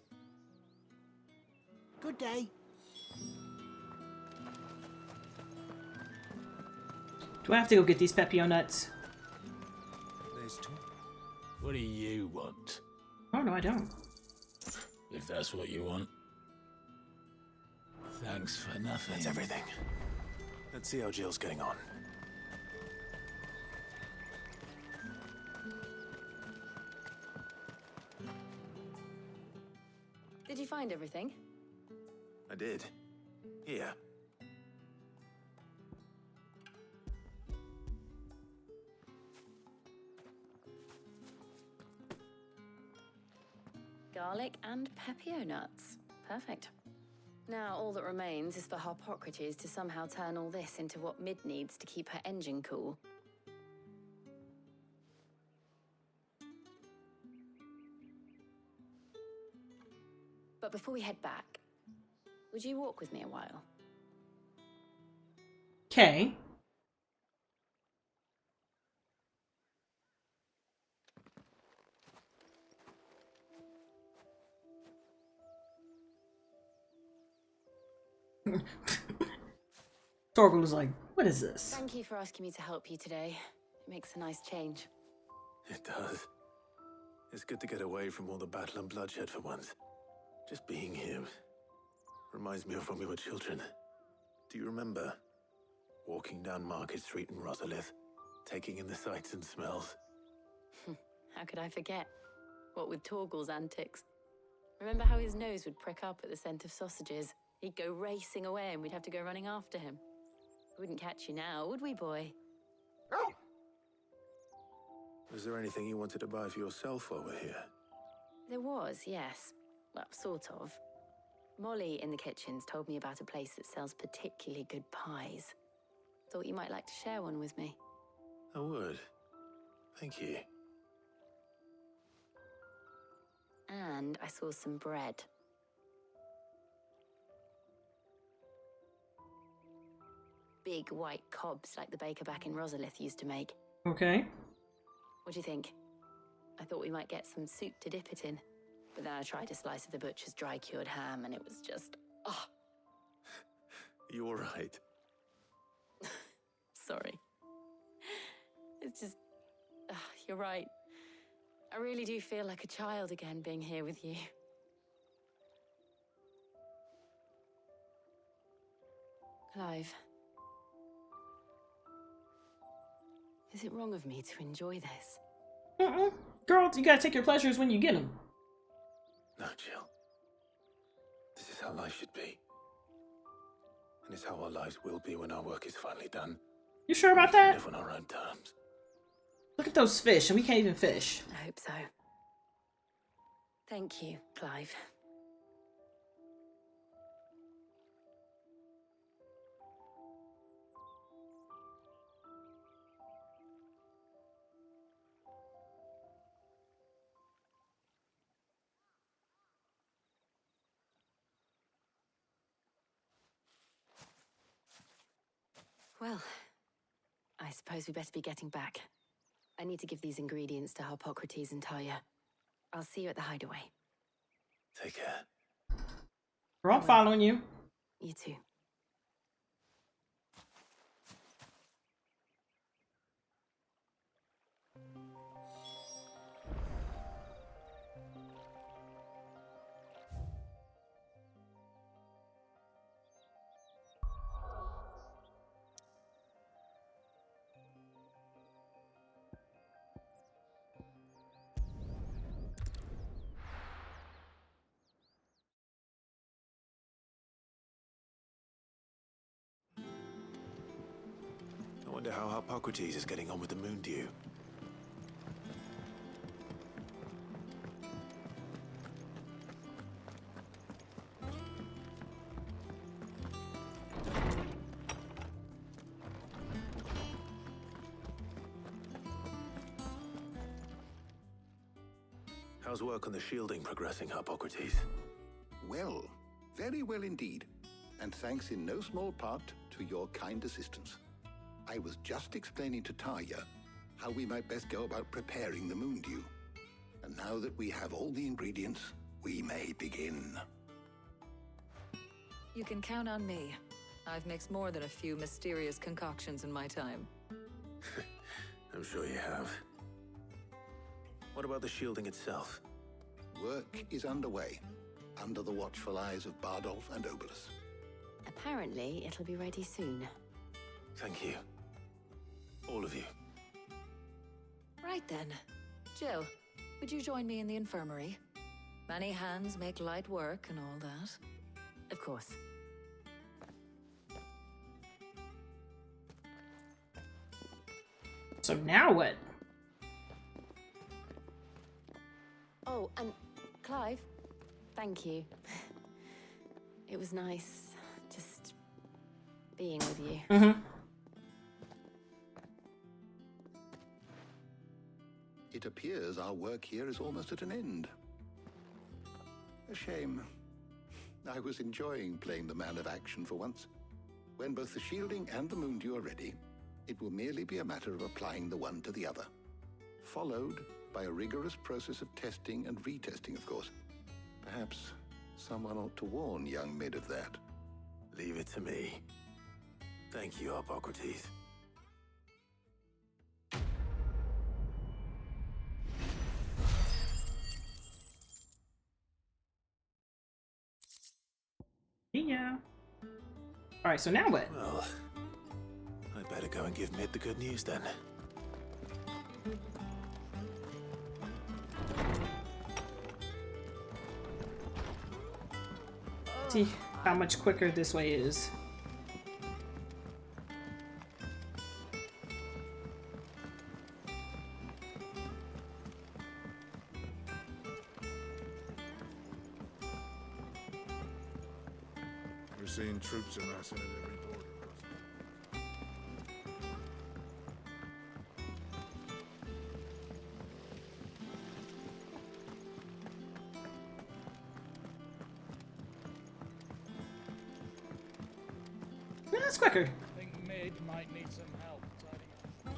Good day. Do I have to go get these Papio nuts? There's two. What do you want? Oh, no, I don't. If that's what you want. Thanks for nothing. That's everything. Let's see how Jill's getting on. Did you find everything? I did. Here. Garlic and Papio nuts. Perfect. Now all that remains is for Harpocrates to somehow turn all this into what Mid needs to keep her engine cool. But before we head back, would you walk with me a while? Okay. Torgal is like, what is this? Thank you for asking me to help you today. It makes a nice change. It does. It's good to get away from all the battle and bloodshed for once. Just being here reminds me of when we were children. Do you remember walking down Market Street in Rosalith, taking in the sights and smells? How could I forget? What with Torgal's antics. Remember how his nose would prick up at the scent of sausages? He'd go racing away and we'd have to go running after him. We wouldn't catch you now, would we, boy? Was there anything you wanted to buy for yourself while we're here? There was, yes. Well, sort of. Molly in the kitchens told me about a place that sells particularly good pies. Thought you might like to share one with me. I would. Thank you. And I saw some bread. Big white cobs like the baker back in Rosalith used to make. Okay. What do you think? I thought we might get some soup to dip it in. But then I tried a slice of the butcher's dry-cured ham and it was just... oh. You all right? Sorry. It's just... you're right. I really do feel like a child again being here with you. Clive. Is it wrong of me to enjoy this? Girl, you gotta take your pleasures when you get them. No, Jill. This is how life should be. And it's how our lives will be when our work is finally done. You sure about that? Live on our own terms. Look at those fish, and we can't even fish. I hope so. Thank you, Clive. Well, I suppose we better be getting back. I need to give these ingredients to Harpocrates and Talia. I'll see you at the hideaway. Take care. We're all following you. You too. I wonder how Harpocrates is getting on with the moon dew. How's work on the shielding progressing, Harpocrates? Well, very well indeed. And thanks in no small part to your kind assistance. I was just explaining to Talia how we might best go about preparing the moon dew. And now that we have all the ingredients, we may begin. You can count on me. I've mixed more than a few mysterious concoctions in my time. I'm sure you have. What about the shielding itself? Work is underway, under the watchful eyes of Bardolph and Obolus. Apparently, it'll be ready soon. Thank you. All of you. Right then. Jill, would you join me in the infirmary? Many hands make light work and all that. Of course. So now what? Oh, and Clive, thank you. It was nice just being with you. Mm-hmm. It appears our work here is almost at an end. A shame. I was enjoying playing the man of action for once. When both the shielding and the moon dew are ready, it will merely be a matter of applying the one to the other. Followed by a rigorous process of testing and retesting, of course. Perhaps someone ought to warn young Mid of that. Leave it to me. Thank you, Harpocrates. Yeah. All right, so now what? Well, I better go and give Mid the good news then. See how much quicker this way is. We're seeing troops amassing at every border crossing. Yeah, that's quicker. I think Mid might need some help tidying up.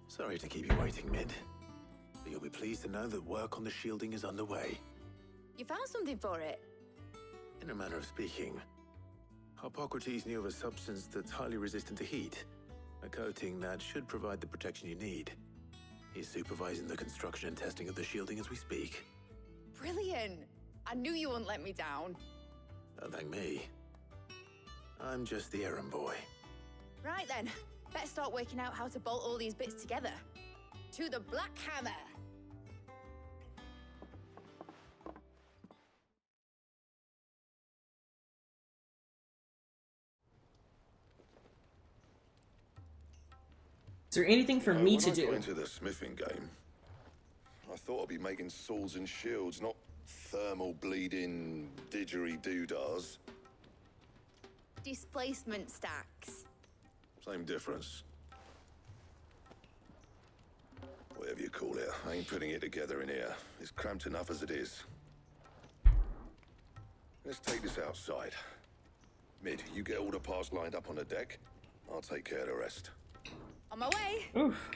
Sorry to keep you waiting, Mid. But you'll be pleased to know that work on the shielding is underway. You found something for it? In a manner of speaking, Harpocrates knew of a substance that's highly resistant to heat. A coating that should provide the protection you need. He's supervising the construction and testing of the shielding as we speak. Brilliant! I knew you wouldn't let me down. Don't thank me. I'm just the errand boy. Right then, better start working out how to bolt all these bits together. To the Black Hammer! Is there anything for me to do? When I got into the smithing game, I thought I'd be making swords and shields, not thermal bleeding didgeridoo-dahs. Displacement stacks. Same difference. Whatever you call it, I ain't putting it together in here. It's cramped enough as it is. Let's take this outside. Mid, you get all the parts lined up on the deck. I'll take care of the rest. On my way. Oof.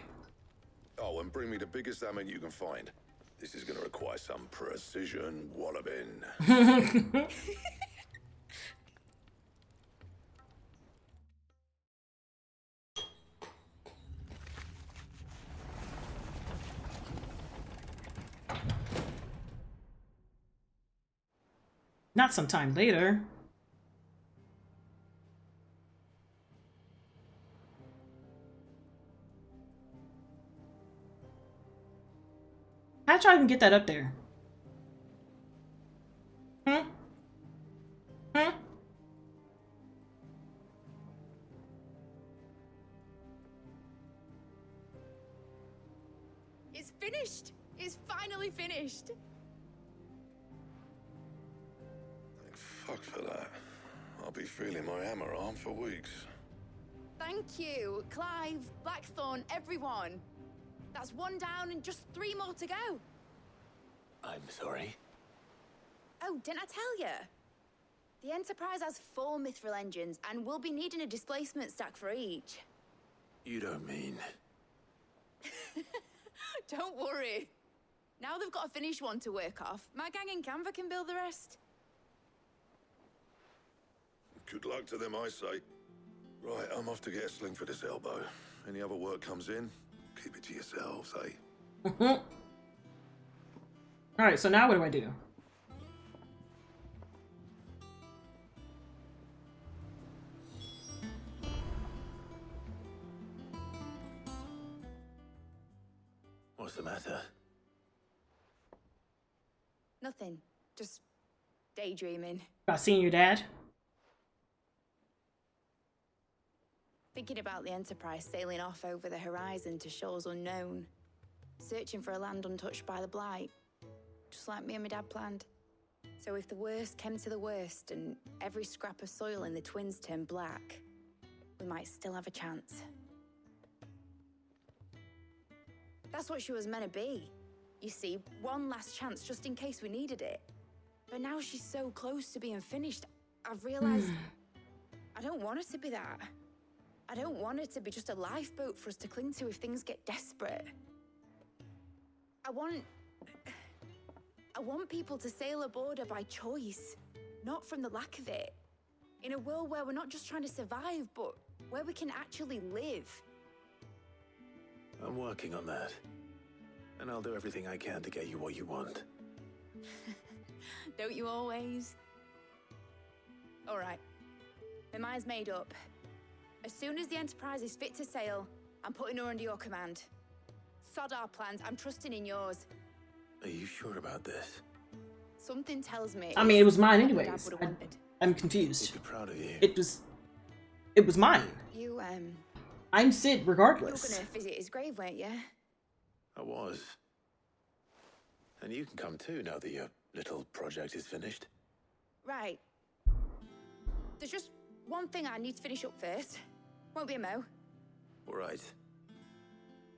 Oh, and bring me the biggest salmon you can find. This is going to require some precision walloping. Not sometime later. How'd y'all even get that up there? Hmm? Hmm? It's finished. It's finally finished. Fuck for that. I'll be feeling my hammer arm for weeks. Thank you, Clive, Blackthorn, everyone. That's one down and just 3 more to go. I'm sorry. Oh, didn't I tell you? The Enterprise has 4 mithril engines, and we'll be needing a displacement stack for each. You don't mean... Don't worry. Now they've got a finished one to work off. My gang in Canva can build the rest. Good luck to them, I say. Right, I'm off to get a sling for this elbow. Any other work comes in, keep it to yourselves, eh? Alright, so now what do I do? What's the matter? Nothing. Just daydreaming. About seeing your dad? Thinking about the Enterprise sailing off over the horizon to shores unknown. Searching for a land untouched by the Blight. Just like me and my dad planned. So if the worst came to the worst and every scrap of soil in the Twins turned black, we might still have a chance. That's what she was meant to be. You see, one last chance just in case we needed it. But now she's so close to being finished, I've realized I don't want it to be that. I don't want it to be just a lifeboat for us to cling to if things get desperate. I want people to sail aboard her by choice, not from the lack of it. In a world where we're not just trying to survive, but where we can actually live. I'm working on that. And I'll do everything I can to get you what you want. Don't you always? All right. My mind's made up. As soon as the Enterprise is fit to sail, I'm putting her under your command. Sod our plans, I'm trusting in yours. Are you sure about this? Something tells me... I mean, it was mine Dad anyways. would've wanted. I'm confused. I'd be proud of you. It was mine. You, I'm Sid you were regardless. gonna visit his grave, weren't you? I was. And you can come too now that your little project is finished. Right. There's just one thing I need to finish up first. Won't be a mo. All right.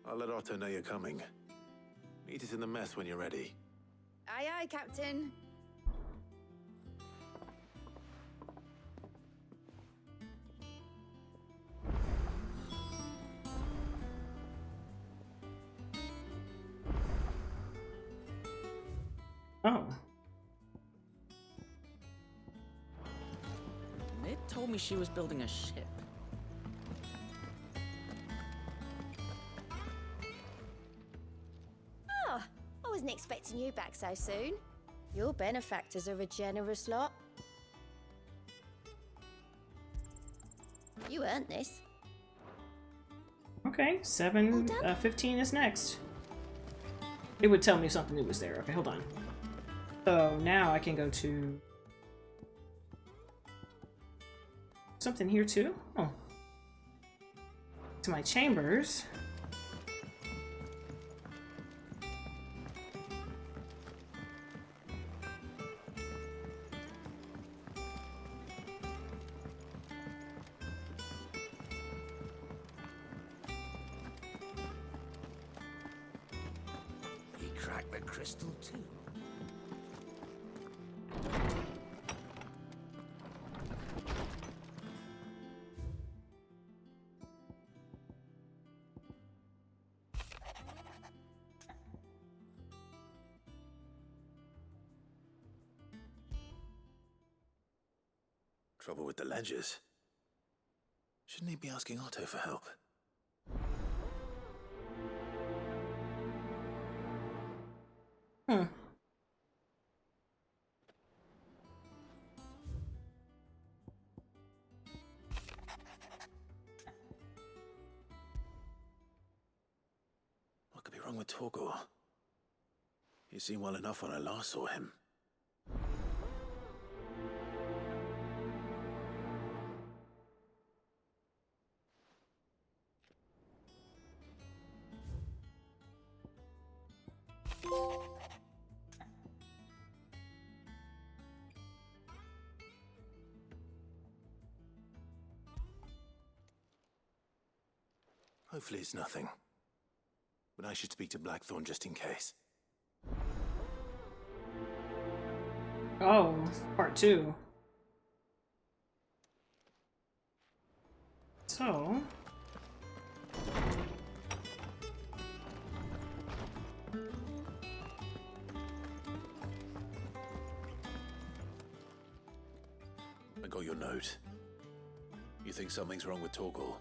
I'll let Otto know you're coming. Meet us in the mess when you're ready. Aye, aye, Captain. Oh. Ned told me she was building a ship. Oh, I wasn't expecting you back so soon. Your benefactors are a generous lot. You earned this. Okay, 7:15 is next. It would tell me if something new was there. Okay, hold on. So now I can go to something here too. Oh, to my chambers. He cracked the crystal too. Trouble with the ledgers. Shouldn't he be asking Otto for help? What could be wrong with Torgor? He seemed well enough when I last saw him. Hopefully it's nothing. But I should speak to Blackthorn just in case. Oh, part 2. So... I got your note. You think something's wrong with Torgor?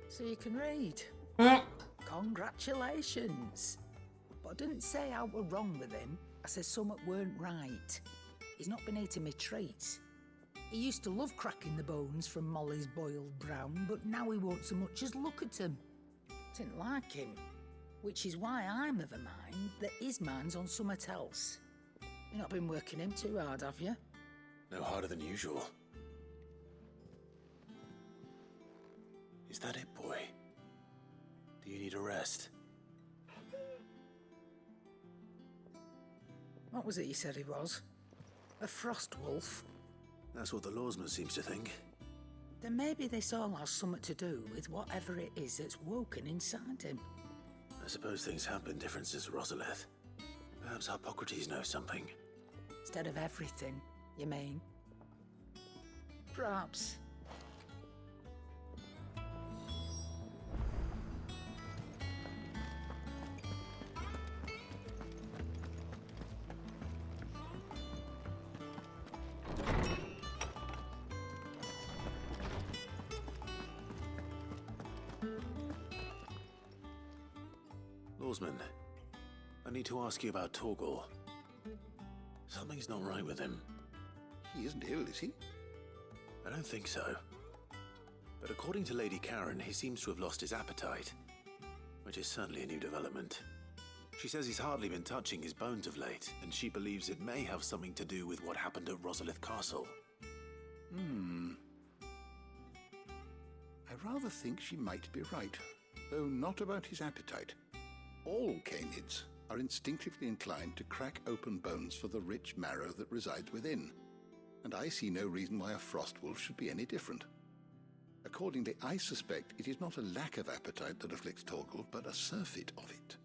So you can read. Congratulations. But I didn't say I were wrong with him. I said something weren't right. He's not been eating me treats. He used to love cracking the bones from Molly's boiled brown, but now he won't so much as look at him. Didn't like him. Which is why I'm of a mind that his mind's on something else. You've not been working him too hard, have you? No harder than usual. Is that it, boy? Do you need a rest? What was it you said he was? A frost wolf? That's what the lawsman seems to think. Then maybe this all has something to do with whatever it is that's woken inside him. I suppose things have been different since Rosalith. Perhaps Hippocrates knows something. Instead of everything, you mean? Perhaps. Lawsman, I need to ask you about Torgor. Something's not right with him. He isn't ill, is he? I don't think so. But according to Lady Karen, he seems to have lost his appetite, which is certainly a new development. She says he's hardly been touching his bones of late, and she believes it may have something to do with what happened at Rosalith Castle. I rather think she might be right, though not about his appetite. All canids are instinctively inclined to crack open bones for the rich marrow that resides within, and I see no reason why a frost wolf should be any different. Accordingly, I suspect it is not a lack of appetite that afflicts Torgor, but a surfeit of it.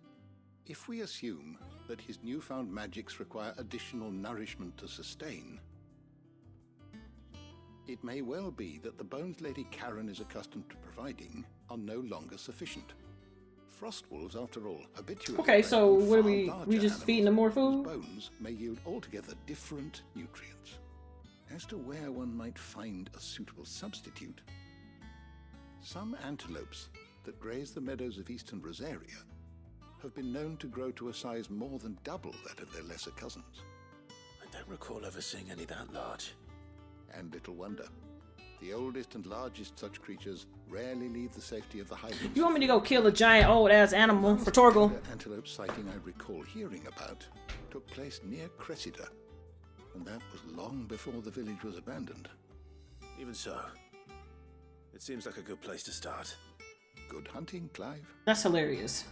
If we assume that his newfound magics require additional nourishment to sustain, it may well be that the bones Lady Karen is accustomed to providing are no longer sufficient. Frost wolves, after all, habitually. Okay, so what are we just feeding them more food? Bones may yield altogether different nutrients. As to where one might find a suitable substitute, some antelopes that graze the meadows of eastern Rosaria have been known to grow to a size more than double that of their lesser cousins. I don't recall ever seeing any that large. And little wonder. The oldest and largest such creatures rarely leave the safety of the highlands. You want me to go kill a giant old-ass animal for Torgor? The antelope sighting I recall hearing about took place near Cressida, and that was long before the village was abandoned. Even so, it seems like a good place to start. Good hunting, Clive. That's hilarious.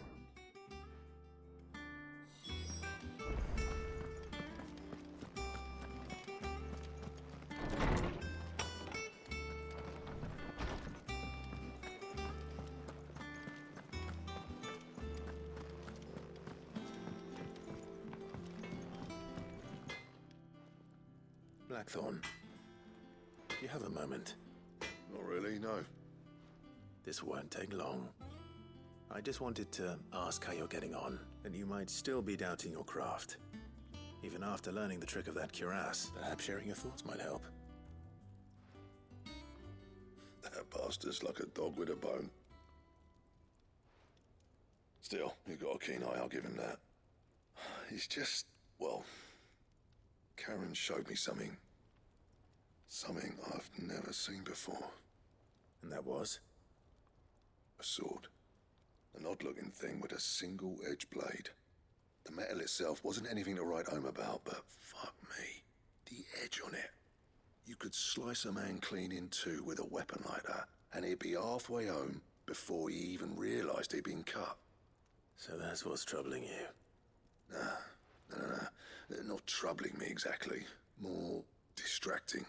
Blackthorn, do you have a moment? Not really, no. This won't take long. I just wanted to ask how you're getting on, and you might still be doubting your craft. Even after learning the trick of that cuirass, perhaps sharing your thoughts might help. bastard's like a dog with a bone. Still, he's got a keen eye, I'll give him that. He's just, well, Karen showed me something. Something I've never seen before. And that was? A sword. An odd-looking thing with a single-edged blade. The metal itself wasn't anything to write home about, but fuck me, the edge on it. You could slice a man clean in two with a weapon like that, and he'd be halfway home before he even realised he'd been cut. So that's what's troubling you? Nah. Not troubling me exactly. More distracting.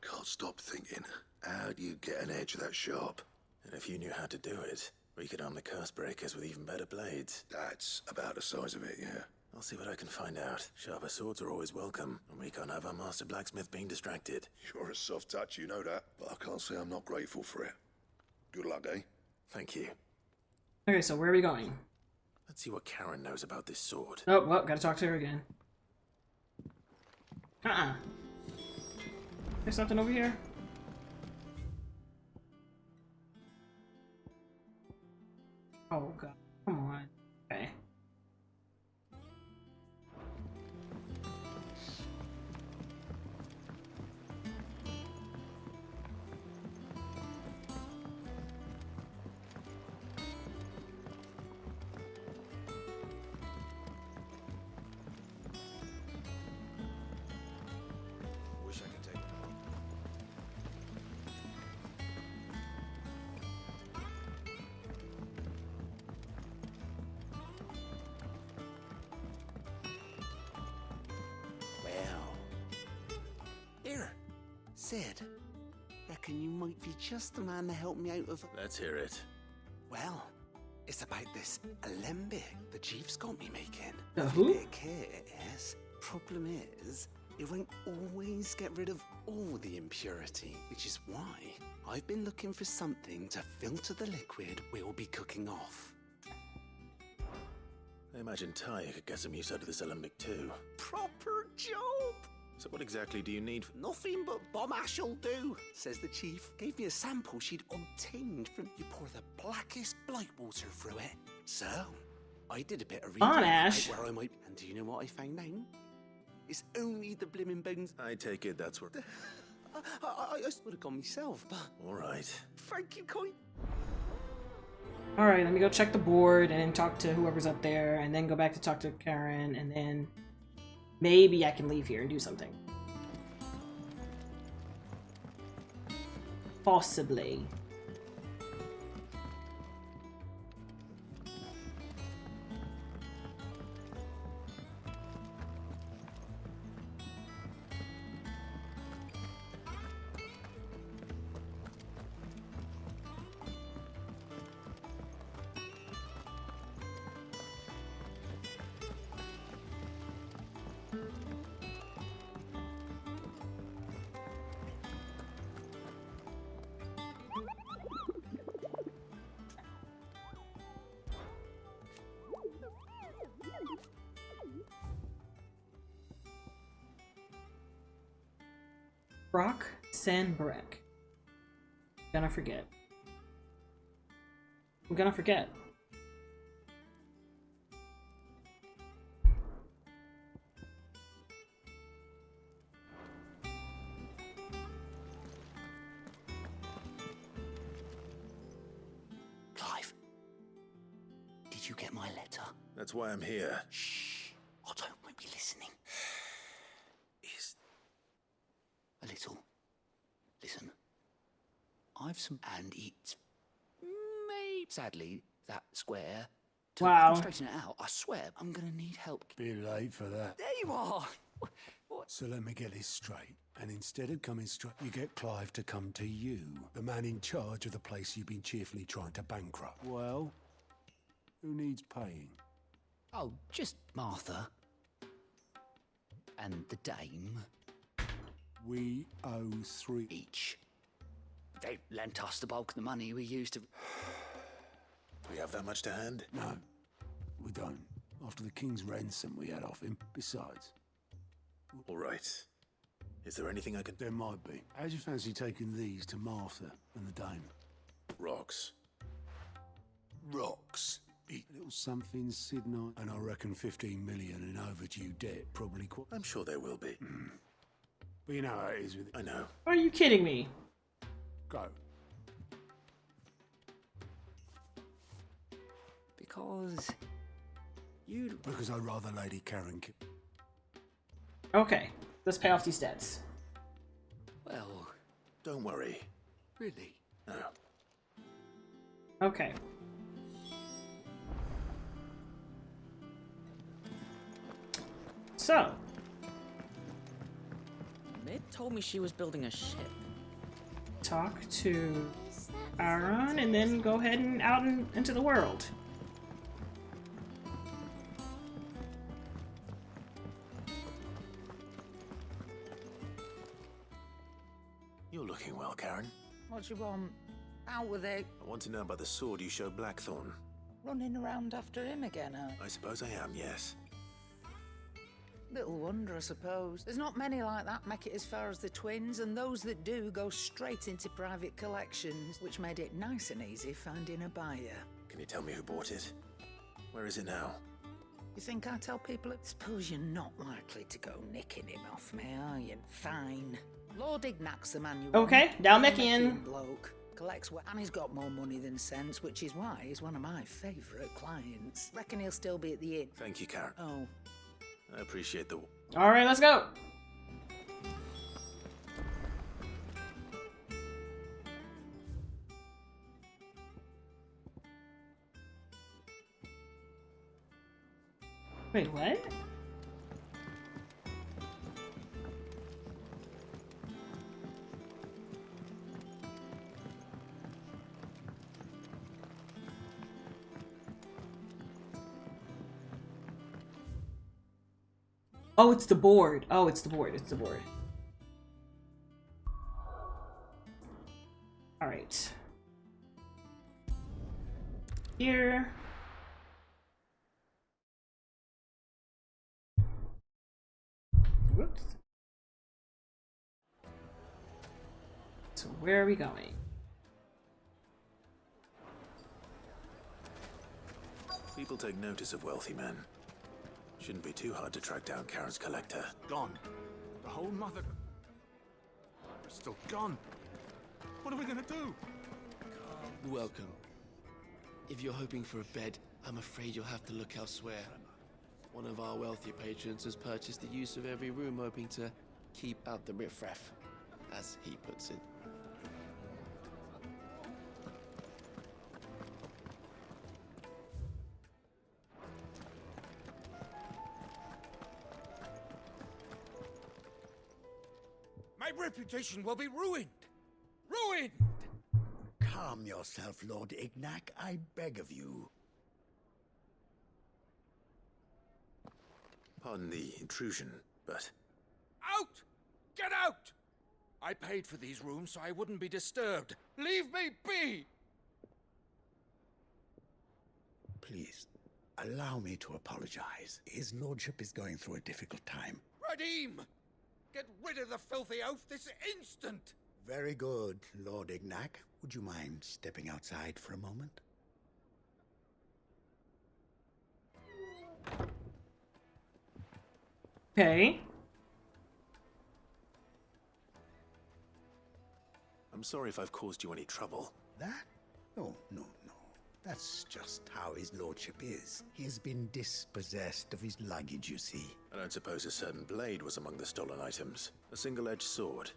Can't stop thinking, how do you get an edge that sharp? And if you knew how to do it, we could arm the curse breakers with even better blades. That's about the size of it, yeah. I'll see what I can find out. Sharper swords are always welcome, and we can't have our master blacksmith being distracted. You're a soft touch, you know that, but I can't say I'm not grateful for it. Good luck, eh? Thank you. Okay, so where are we going? Let's see what Karen knows about this sword. Oh, well, gotta talk to her again. There's something over here? Oh god, come on. Okay. Wish I could take it. Here, Sid. Reckon you might be just the man to help me out of... Let's hear it. Well, it's about this alembic the chief's got me making. The Lovely who? bit of kit, yes. Problem is, it won't always get rid of all the impurity, which is why I've been looking for something to filter the liquid we'll be cooking off. I imagine Ty could get some use out of this alembic too. Proper job! So what exactly do you need? Nothing but bomb ash'll do, says the chief. Gave me a sample she'd obtained from... You pour the blackest blight water through it. So, I did a bit of reading Bomb ash? where I might... And do you know what I found out? It's only the blimmin' bones. I take it that's where... I would have gone myself, but... All right. Thank you, Coin. Alright, let me go check the board and then talk to whoever's up there and then go back to talk to Karen and then maybe I can leave here and do something. Possibly. Brock Sandbrek. Gonna forget. I'm gonna forget. Clive, did you get my letter? That's why I'm here. Shh. Otto might be listening. Is... A little. Listen. I've some... And it's... Maybe... Sadly, that square... To Wow. straighten it out, I swear, I'm gonna need help. Be late for that. There you are! What? So let me get this straight. And instead of coming straight, you get Clive to come to you, the man in charge of the place you've been cheerfully trying to bankrupt. Well, who needs paying? Oh, just Martha. And the dame. We owe 3 each. They lent us the bulk of the money we used to... We have that much to hand? No, we don't. After the king's ransom we had off him. Besides... All right. Is there anything I can... There might be. How'd you fancy taking these to Martha and the dame? Rocks. Rocks. A little something, Sidney. And I reckon 15 million in overdue debt probably quite... I'm sure there will be. But you know how it is with it. I know. Are you kidding me? Go. Because... you... Because I'd rather Lady Karen... Okay, let's pay off these debts. Well... Don't worry. Really? No. Okay. So. Mid told me she was building a ship. Talk to Aaron and then go ahead and out into the world. You're looking well, Karen. What you want? Out with it. I want to know about the sword you showed Blackthorn. Running around after him again, huh? I suppose I am, yes. Little wonder, I suppose. There's not many like that make it as far as the twins, and those that do go straight into private collections, which made it nice and easy finding a buyer. Can you tell me who bought it? Where is it now? You think I tell people? Suppose you're not likely to go nicking him off me, are you? Fine. Lord Ignac's the man you want. Okay, Dalmatian bloke. Collects what, and he's got more money than sense, which is why he's one of my favourite clients. Reckon he'll still be at the inn. Thank you, Karen. Oh. I appreciate the... Alright, let's go. Wait, what? Oh, it's the board. Oh, it's the board. It's the board. All right. Here. Whoops. So where are we going? People take notice of wealthy men. Shouldn't be too hard to track down Karen's collector. Gone. The whole mother... We're still gone. What are we gonna do? Welcome. If you're hoping for a bed, I'm afraid you'll have to look elsewhere. One of our wealthier patrons has purchased the use of every room, hoping to keep out the riffraff, as he puts it. My reputation will be ruined! Ruined! Calm yourself, Lord Ignac, I beg of you. Pardon the intrusion, but... Out! Get out! I paid for these rooms so I wouldn't be disturbed. Leave me be! Please, allow me to apologize. His lordship is going through a difficult time. Radim! Get rid of the filthy oaf this instant! Very good, Lord Ignac. Would you mind stepping outside for a moment? Okay. I'm sorry if I've caused you any trouble. That? Oh, no. That's just how his lordship is. He has been dispossessed of his luggage, you see. I don't suppose a certain blade was among the stolen items. A single-edged sword.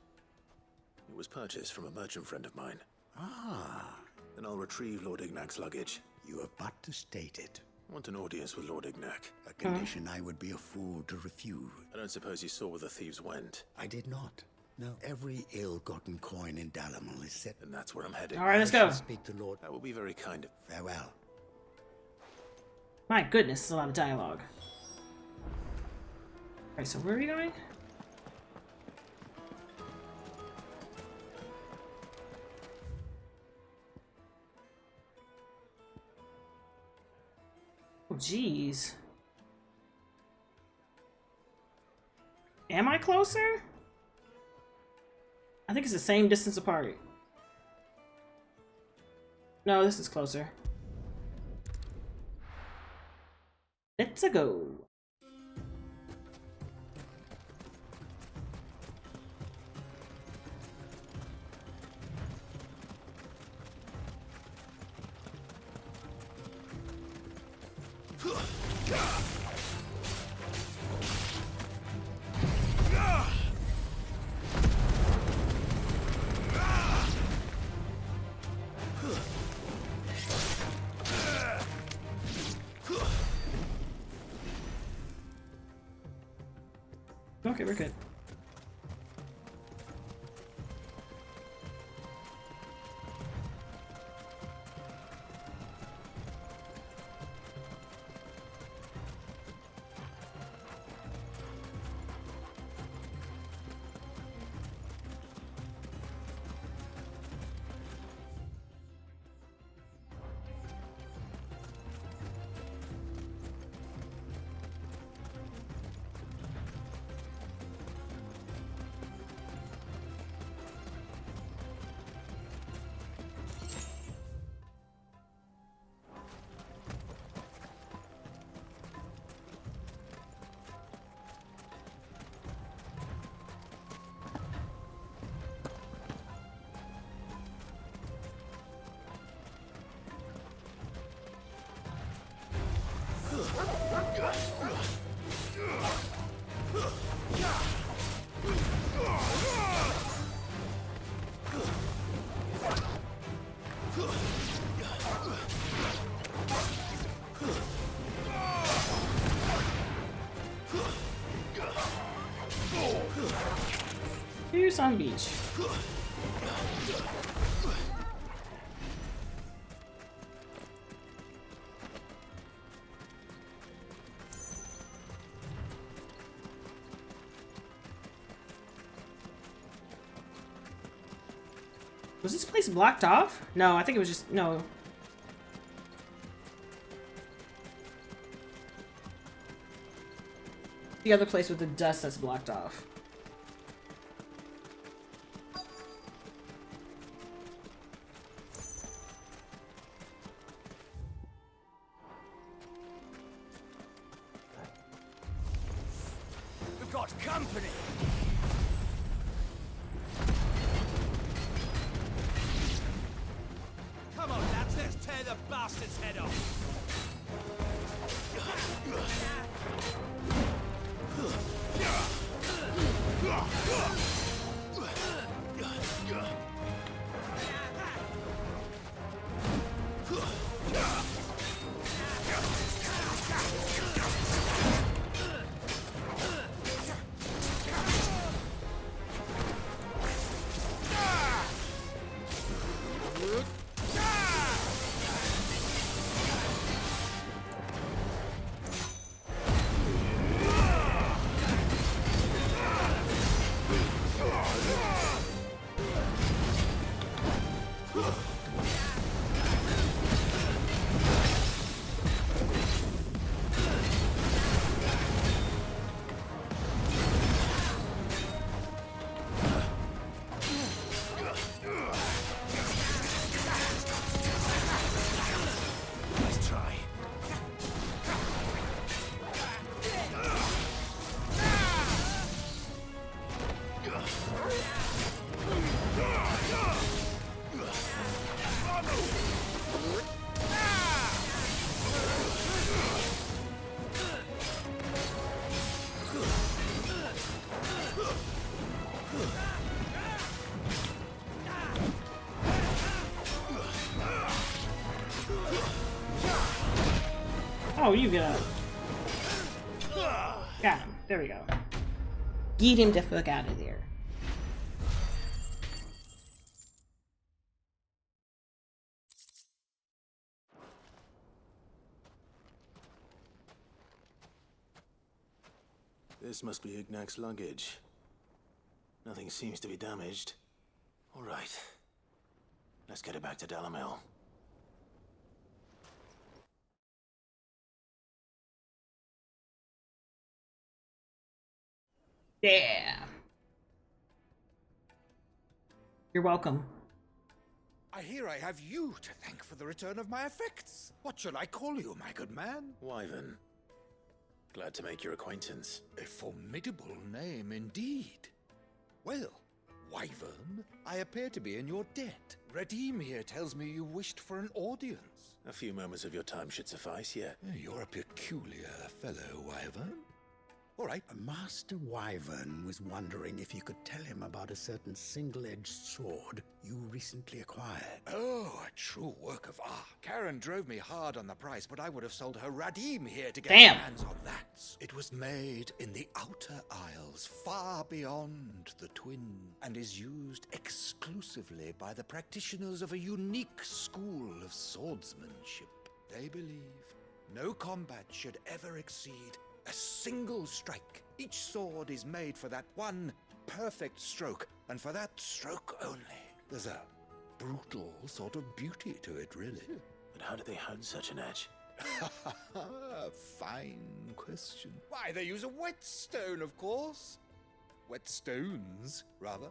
It was purchased from a merchant friend of mine. Ah. Then I'll retrieve Lord Ignac's luggage. You have but to state it. I want an audience with Lord Ignac. A condition I would be a fool to refuse. I don't suppose you saw where the thieves went. I did not. No, every ill-gotten coin in Dalamal is set. And that's where I'm heading. All right, let's go. Speak to Lord. That will be very kind of... Farewell. My goodness, it's a lot of dialogue. All right, so where are we going? Oh, jeez. Am I closer? I think it's the same distance apart. No, this is closer. Let's go. Okay, we're good. Here's on beach. Was this place blocked off? No, I think it was just no. The other place with the dust that's blocked off. We've got company. Come on, lads, let's tear the bastard's head off. Oh, you get up. Got him. There we go. Get him the fuck out of there. This must be Ignac's luggage. Nothing seems to be damaged. All right. Let's get it back to Dalamel. Yeah. You're welcome. I hear I have you to thank for the return of my effects. What shall I call you, my good man? Wyvern. Glad to make your acquaintance. A formidable name indeed. Well, Wyvern, I appear to be in your debt. Redeem here tells me you wished for an audience. A few moments of your time should suffice, yeah. You're a peculiar fellow, Wyvern. All right. Master Wyvern was wondering if you could tell him about a certain single-edged sword you recently acquired. Oh, a true work of art. Karen drove me hard on the price, but I would have sold her Radim here to get my hands on that. It was made in the Outer Isles, far beyond the Twin, and is used exclusively by the practitioners of a unique school of swordsmanship. They believe no combat should ever exceed a single strike. Each sword is made for that one perfect stroke, and for that stroke only. There's a brutal sort of beauty to it, really. But how do they hone such an edge? Fine question. Why, they use a whetstone, of course. Whetstones, rather.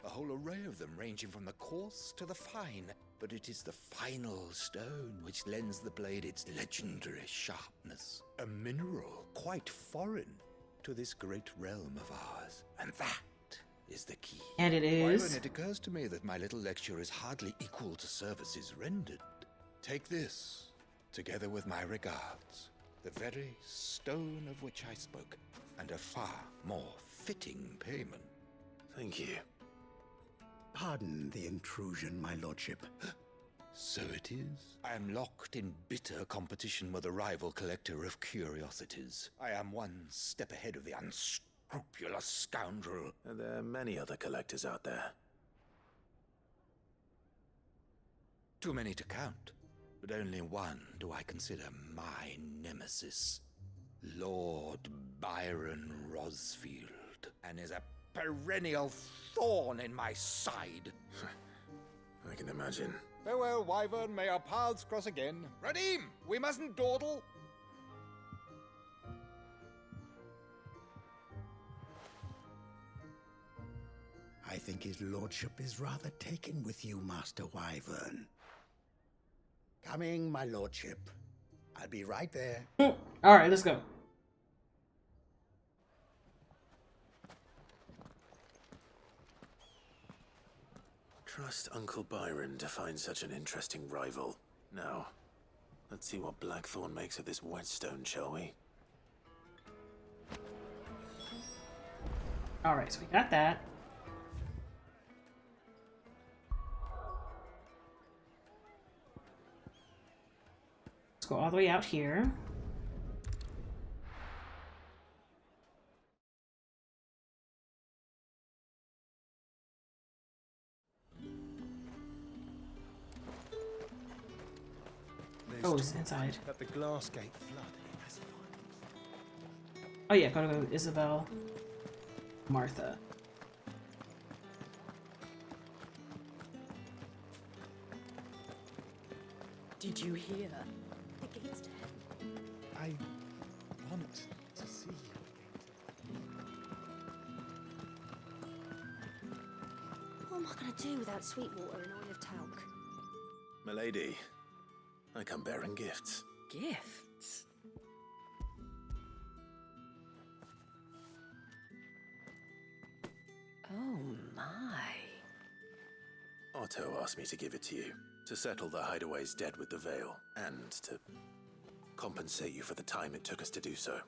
A whole array of them, ranging from the coarse to the fine. But it is the final stone which lends the blade its legendary sharpness. A mineral quite foreign to this great realm of ours. And that is the key. And it is. Wyvern, it occurs to me that my little lecture is hardly equal to services rendered. Take this, together with my regards, the very stone of which I spoke, and a far more fitting payment. Thank you. Pardon the intrusion, my lordship. So it is. I am locked in bitter competition with a rival collector of curiosities. I am one step ahead of the unscrupulous scoundrel. And there are many other collectors out there. Too many to count, but only one do I consider my nemesis. Lord Byron Rosfield, and is a perennial thorn in my side. I can imagine. Farewell, Wyvern. May our paths cross again. Radim, we mustn't dawdle. I think his lordship is rather taken with you, Master Wyvern. Coming, my lordship. I'll be right there. Alright, let's go. Trust Uncle Byron to find such an interesting rival. Now, let's see what Blackthorn makes of this whetstone, shall we? Alright, so we got that. Let's go all the way out here. Oh, it's inside. That the glass gate flood. Oh yeah, gotta go with Isabel. Martha. Did you hear? The gates to heaven. I want to see you What am I going to do without sweet water and oil of talc? Milady, I come bearing gifts. Gifts? Oh my. Otto asked me to give it to you, to settle the Hideaway's debt with the Veil, and to compensate you for the time it took us to do so.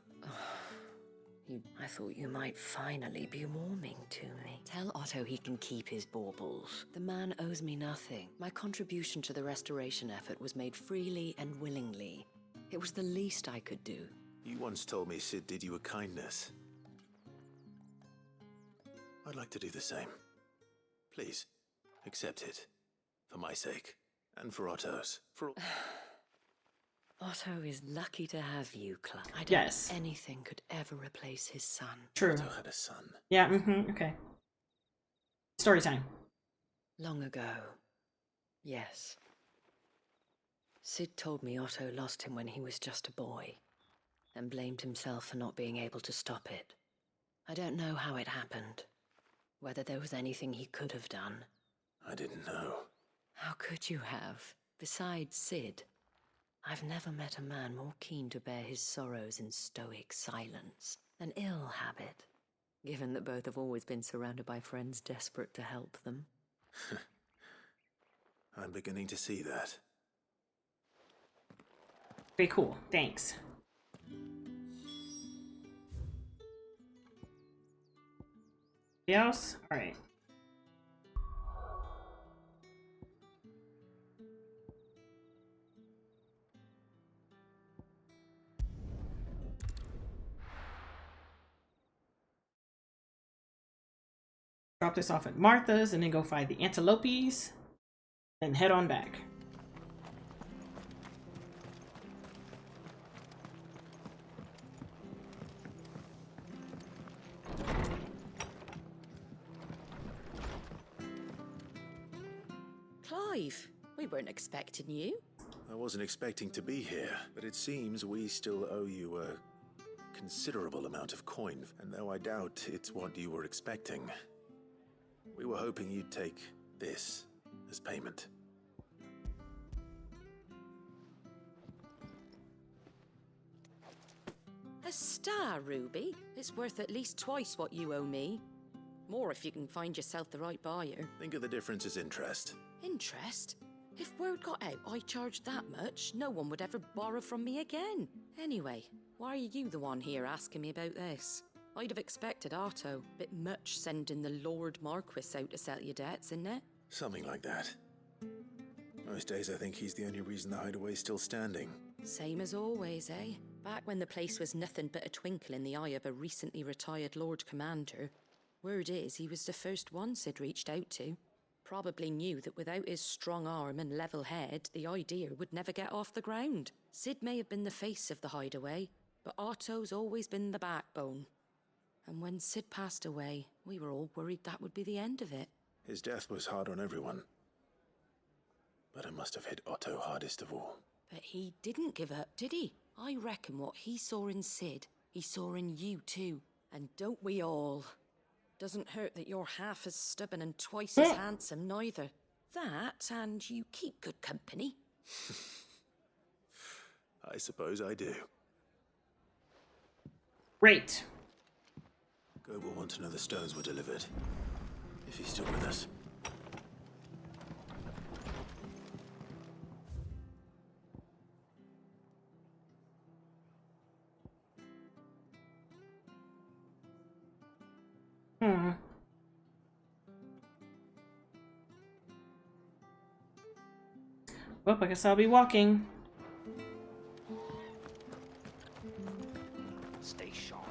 I thought you might finally be warming to me. Tell Otto he can keep his baubles. The man owes me nothing. My contribution to the restoration effort was made freely and willingly. It was the least I could do. You once told me Sid did you a kindness. I'd like to do the same. Please, accept it. For my sake. And for Otto's. For all... Otto is lucky to have you, Club. I don't Yes. think anything could ever replace his son. True. Otto had a son. Yeah, okay. Story time. Long ago. Yes. Sid told me Otto lost him when he was just a boy, and blamed himself for not being able to stop it. I don't know how it happened, whether there was anything he could have done, I didn't know. How could you have? Besides Sid, I've never met a man more keen to bear his sorrows in stoic silence. An ill habit, given that both have always been surrounded by friends desperate to help them. I'm beginning to see that. Very cool. Thanks. Anybody else? All right. Drop this off at Martha's and then go find the antelopes and head on back. Clive, we weren't expecting you. I wasn't expecting to be here, but it seems we still owe you a considerable amount of coin, and though I doubt it's what you were expecting, we were hoping you'd take this as payment. A star, Ruby. It's worth at least twice what you owe me. More if you can find yourself the right buyer. Think of the difference as interest. Interest? If word got out I charged that much, no one would ever borrow from me again. Anyway, why are you the one here asking me about this? I'd have expected Otto. Bit much sending the Lord Marquis out to settle your debts, isn't it? Something like that. Most days I think he's the only reason the hideaway's still standing. Same as always, eh? Back when the place was nothing but a twinkle in the eye of a recently retired Lord Commander. Word is he was the first one Sid reached out to. Probably knew that without his strong arm and level head, the idea would never get off the ground. Sid may have been the face of the hideaway, but Otto's always been the backbone. And when Sid passed away, we were all worried that would be the end of it. His death was hard on everyone. But it must have hit Otto hardest of all. But he didn't give up, did he? I reckon what he saw in Sid, he saw in you too. And don't we all? Doesn't hurt that you're half as stubborn and twice as handsome, neither. That, and you keep good company. I suppose I do. Great. Gob will want to know the stones were delivered. If he's still with us. Well, I guess I'll be walking. Stay sharp.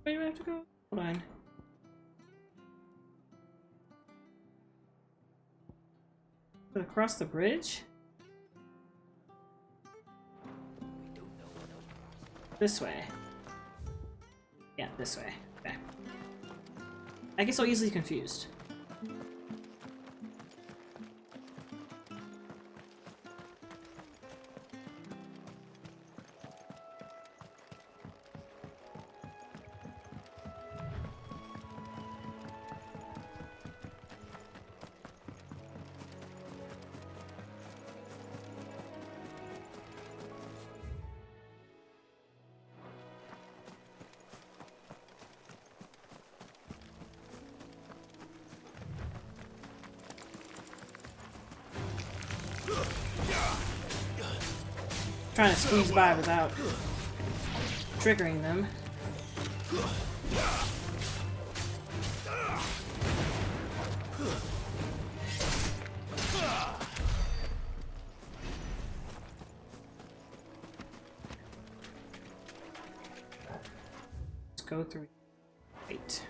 Where do I have to go? Hold on. Across the bridge? This way. Yeah, this way. Okay. I get so easily confused. Trying to squeeze by without triggering them. Let's go through. Wait.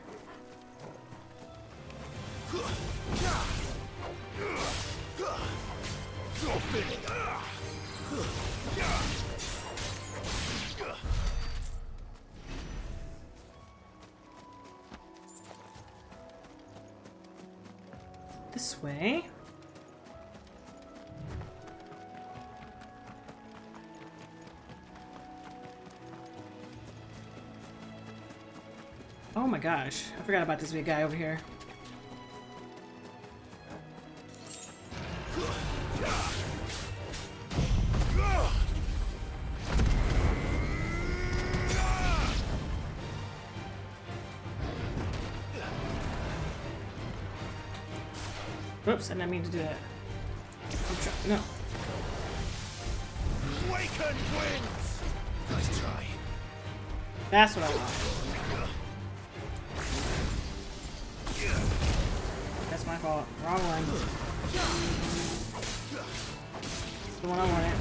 This way. Oh my gosh, I forgot about this big guy over here. Oops, I didn't mean to do that. No. Waken winds! Nice try. That's what I want. That's my fault. Wrong one. The one I wanted.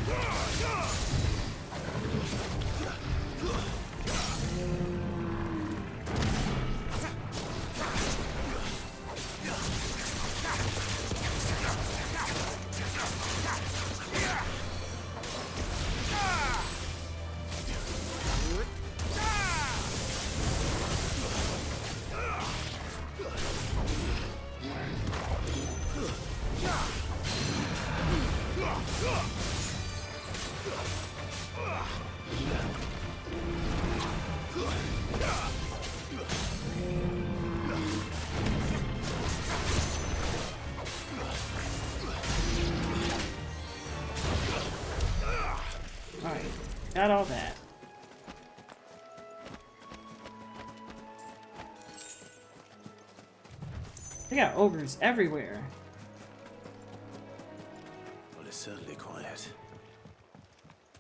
Alright, got all that. They got ogres everywhere. Well, it's certainly quiet.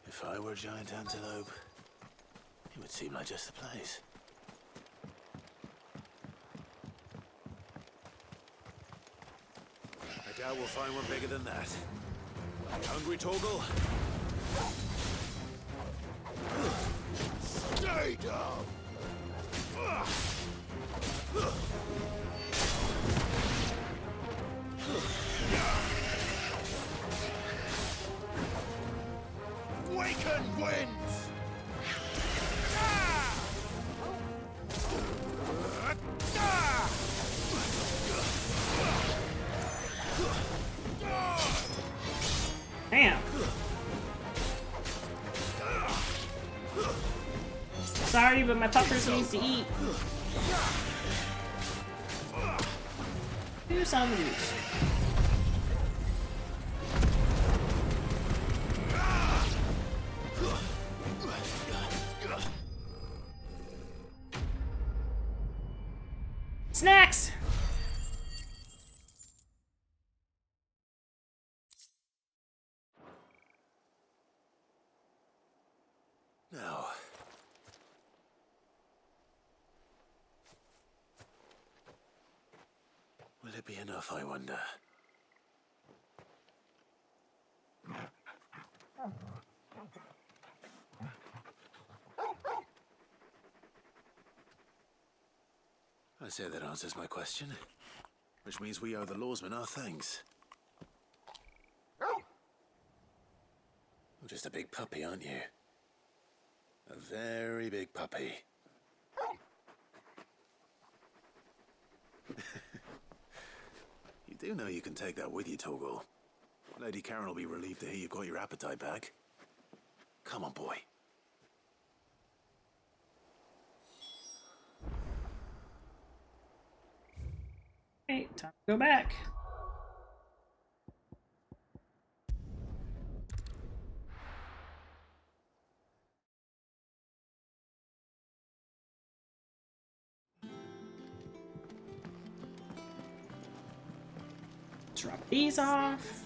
If I were a giant antelope, it would seem like just the place. I doubt we'll find one bigger than that. Hungry, Torgal? Stay down! Waken winds! Damn. Sorry, but my puppers needs to eat. Do some of these. Snacks! Now, will it be enough, I wonder? I say that answers my question, which means we owe the lawsmen our thanks. You're just a big puppy, aren't you? A very big puppy. You do know you can take that with you, Torgal. Lady Karen will be relieved to hear you've got your appetite back. Come on, boy. Okay, time to go back. Drop these off.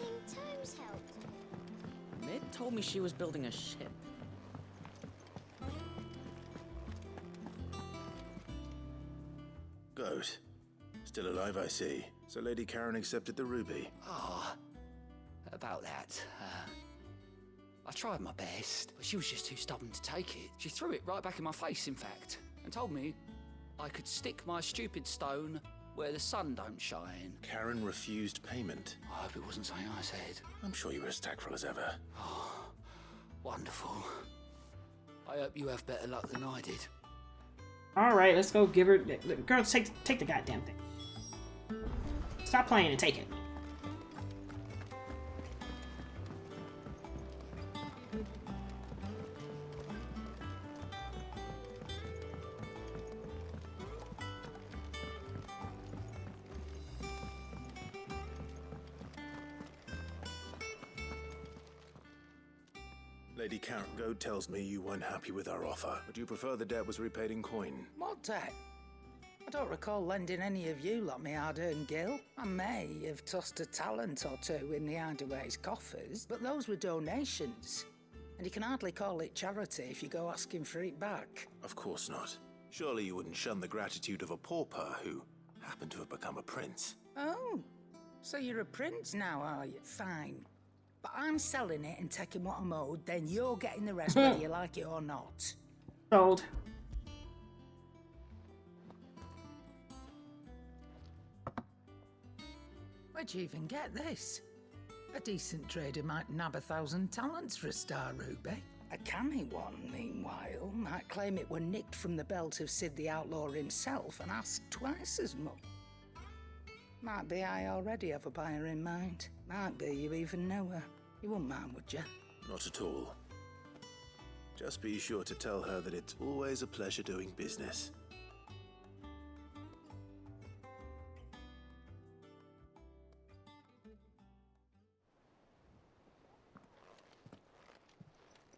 Mid told me she was building a ship. Goat. Still alive, I see. So Lady Karen accepted the ruby. Ah, about that. I tried my best, but she was just too stubborn to take it. She threw it right back in my face, in fact, and told me I could stick my stupid stone where the sun don't shine. Karen refused payment. I hope it wasn't something I said. I'm sure you were as tactful as ever. Oh, wonderful. I hope you have better luck than I did. All right, let's go give her. Girl, take the goddamn thing. Stop playing and take it. Lady Karen Goat tells me you weren't happy with our offer. Would you prefer the debt was repaid in coin? What debt? I don't recall lending any of you lot me hard-earned gil. I may have tossed a talent or two in the Hideaway's coffers, but those were donations. And you can hardly call it charity if you go asking for it back. Of course not. Surely you wouldn't shun the gratitude of a pauper who happened to have become a prince. Oh, so you're a prince now, are you? Fine. But I'm selling it and taking what I'm owed, then you're getting the rest whether you like it or not. Sold. Where'd you even get this? A decent trader might nab 1,000 talents for a star ruby. A canny one, meanwhile, might claim it were nicked from the belt of Sid the Outlaw himself and ask twice as much. Might be I already have a buyer in mind. Might be you even know her. You wouldn't mind, would you? Not at all. Just be sure to tell her that it's always a pleasure doing business.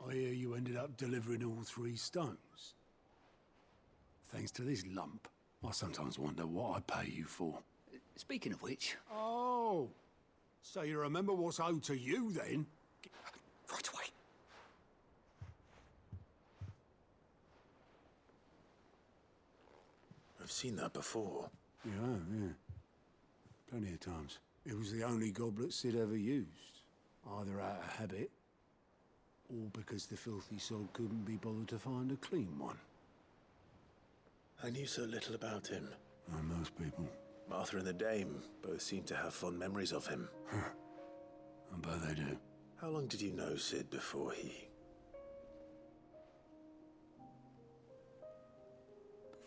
I hear you ended up delivering all 3 stones. Thanks to this lump. I sometimes wonder what I pay you for. Speaking of which... Oh! So you remember what's owed to you, then? Right away. I've seen that before. Yeah. Plenty of times. It was the only goblet Sid ever used. Either out of habit, or because the filthy sod couldn't be bothered to find a clean one. I knew so little about him. Like most people. Martha and the Dame both seem to have fond memories of him. I bet they do. How long did you know Sid before he...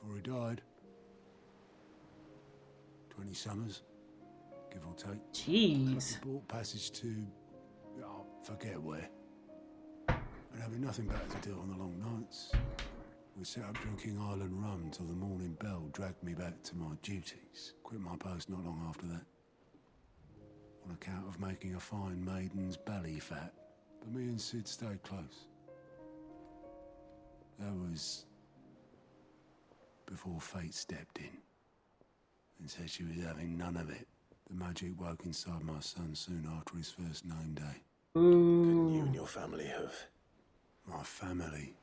Before he died. 20 summers, give or take. Jeez. Bought passage to... oh, forget where. And having nothing better to do on the long nights, we set up drinking Island rum till the morning bell dragged me back to my duties. Quit my post not long after that. On account of making a fine maiden's belly fat. But me and Sid stayed close. That was... before fate stepped in and said she was having none of it. The magic woke inside my son soon after his first name day. Couldn't you and your family have... My family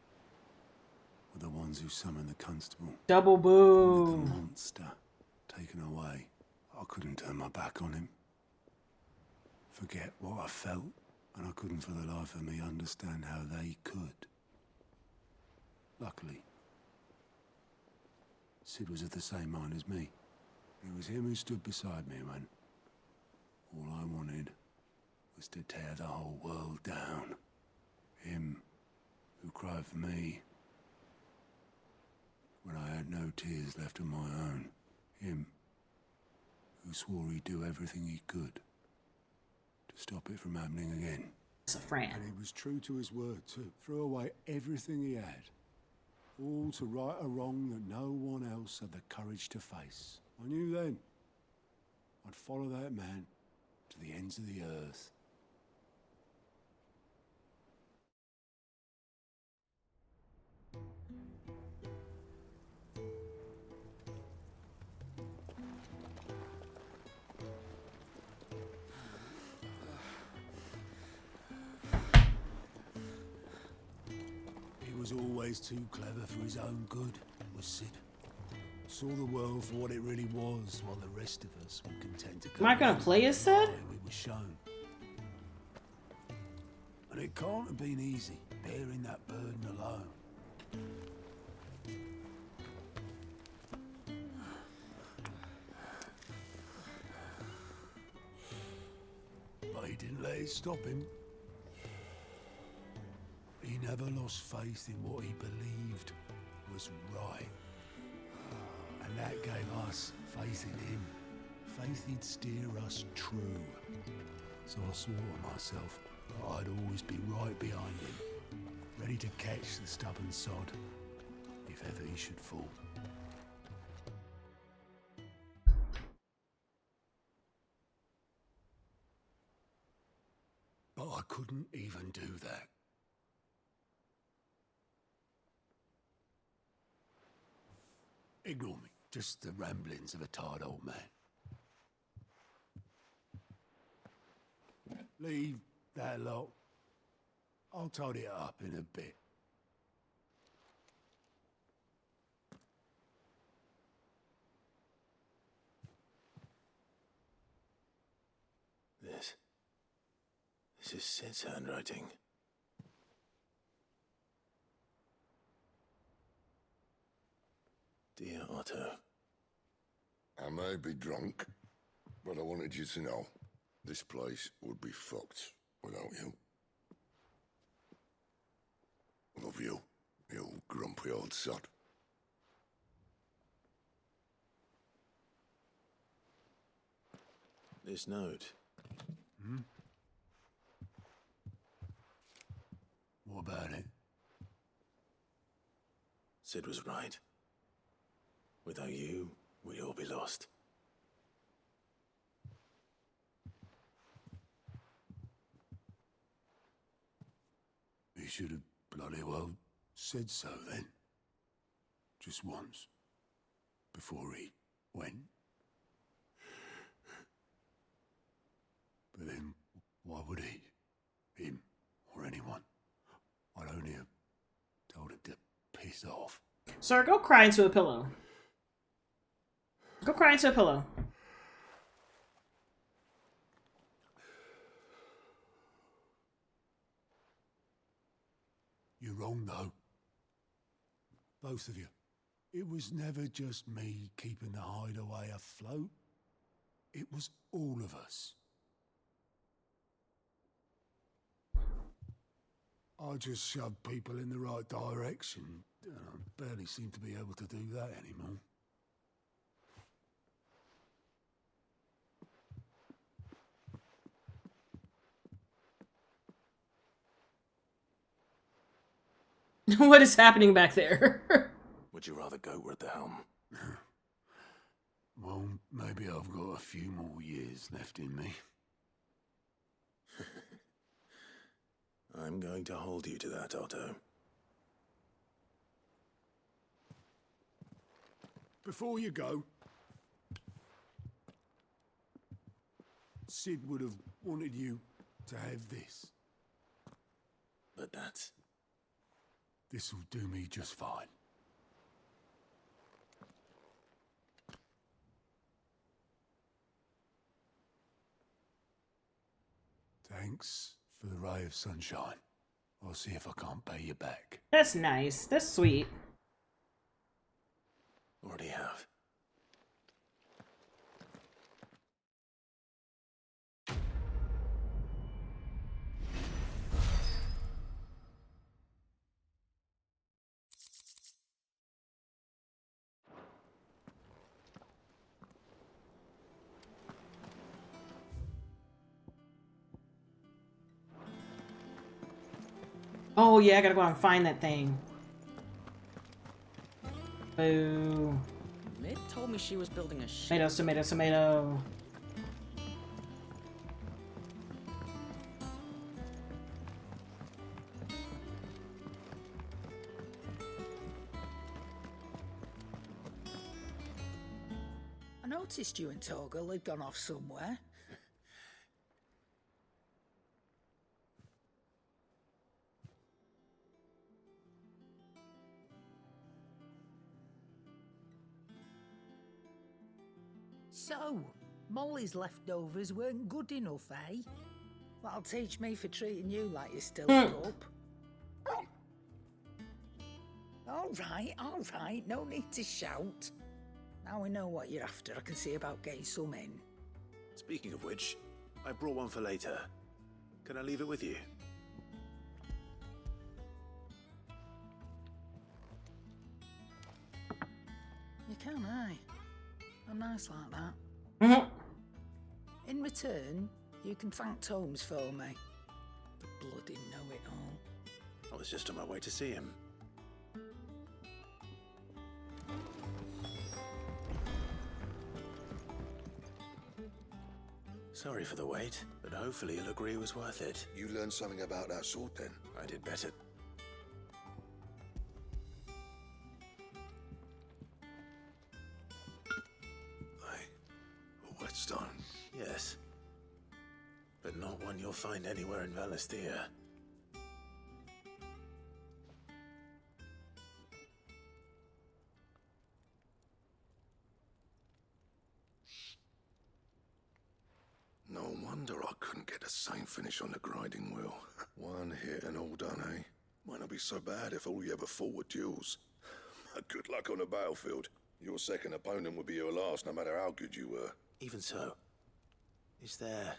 were the ones who summoned the constable. Double boom. The monster taken away. I couldn't turn my back on him. Forget what I felt, and I couldn't for the life of me understand how they could. Luckily, Sid was of the same mind as me. It was him who stood beside me when all I wanted was to tear the whole world down. Him who cried for me when I had no tears left of my own. Him who swore he'd do everything he could to stop it from happening again. It's a friend. And he was true to his word too. Threw away everything he had. All to right a wrong that no one else had the courage to face. I knew then I'd follow that man to the ends of the earth. He was always too clever for his own good, was Sid. Saw the world for what it really was, while the rest of us were content to go. Am I gonna play as Sid? We were shown. And it can't have been easy, bearing that burden alone. But he didn't let it stop him. He never lost faith in what he believed was right. And that gave us faith in him. Faith he'd steer us true. So I swore to myself that I'd always be right behind him, ready to catch the stubborn sod, if ever he should fall. But I couldn't even do that. Ignore me. Just the ramblings of a tired old man. Leave that lot. I'll tidy it up in a bit. This is Sid's handwriting. Dear Otto. I may be drunk, but I wanted you to know this place would be fucked without you. Love you, you grumpy old sod. This note. Hmm? What about it? Sid was right. Without you, we'd all be lost. He should have bloody well said so then. Just once. Before he went. But then, why would he? Him, or anyone? I'd only have told him to piss off. Sir, go cry into a pillow. Go cry into a pillow. You're wrong, though. Both of you. It was never just me keeping the hideaway afloat. It was all of us. I just shoved people in the right direction. And I barely seem to be able to do that anymore. What is happening back there? Would you rather go at the helm? Well, maybe I've got a few more years left in me. I'm going to hold you to that, Otto. Before you go, Sid would have wanted you to have this. But that's... This'll do me just fine. Thanks for the ray of sunshine. I'll see if I can't pay you back. That's nice. That's sweet. Already have. Oh yeah, I gotta go out and find that thing. Boo. Mid told me she was building a ship. Tomatoes, tomato, tomato. I noticed you and Torgal had gone off somewhere. So, Molly's leftovers weren't good enough, eh? That'll teach me for treating you like you're still a pup. All right, no need to shout. Now we know what you're after, I can see about getting some in. Speaking of which, I brought one for later. Can I leave it with you? You can, aye. I'm nice like that. Mm-hmm. In return, you can thank Tomes for me. The bloody know-it-all. I was just on my way to see him. Sorry for the wait, but hopefully you'll agree it was worth it. You learned something about that sword then? I did better. whetstone. Yes. But not one you'll find anywhere in Valisthea. No wonder I couldn't get the same finish on the grinding wheel. One hit and all done, eh? Might not be so bad if all you ever fought were duels. Good luck on the battlefield. Your second opponent would be your last, no matter how good you were. Even so, is there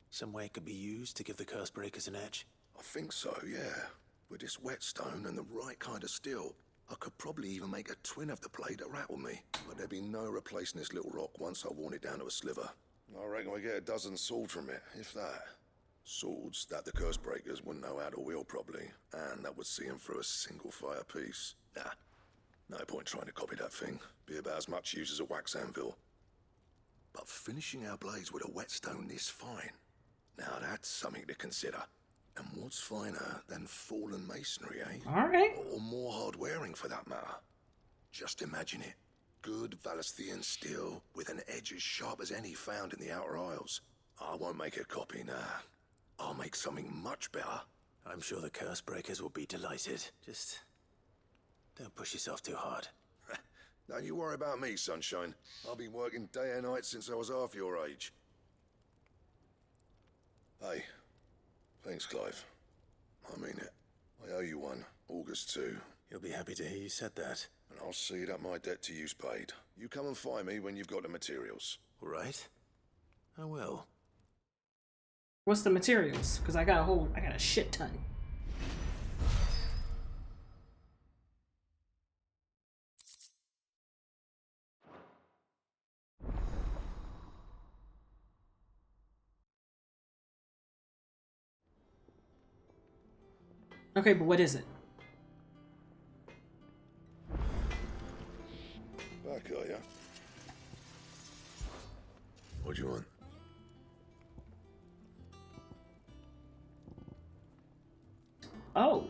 some way it could be used to give the curse breakers an edge? I think so, yeah. With this whetstone and the right kind of steel, I could probably even make a twin of the blade that rattled me. But there'd be no replacing this little rock once I worn it down to a sliver. I reckon we get a dozen swords from it, if that. Swords that the curse breakers wouldn't know how to wield properly, and that would see them through a single fire piece. Nah, no point trying to copy that thing. Be about as much use as a wax anvil. But finishing our blades with a whetstone this fine, now that's something to consider. And what's finer than fallen masonry, eh? All right. Or more hard wearing, for that matter. Just imagine it. Good Valisthean steel with an edge as sharp as any found in the Outer Isles. I won't make a copy, nah. I'll make something much better. I'm sure the curse breakers will be delighted. Just don't push yourself too hard. Don't you worry about me, sunshine. I've been working day and night since I was half your age. Hey, thanks, Clive. I mean it. I owe you one. August 2. You'll be happy to hear you said that. And I'll see that my debt to you's paid. You come and find me when you've got the materials. All right. I will. What's the materials? Because I got a shit ton. Okay, but what is it? Back, are ya? What do you want? Oh.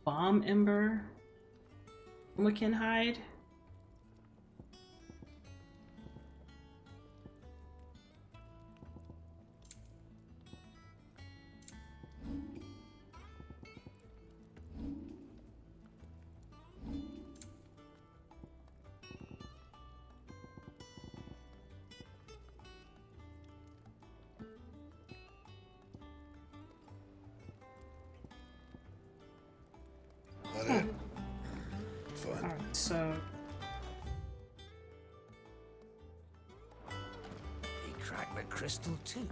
Bomb Ember. Wiccan Hide. Alright, so He cracked the crystal too.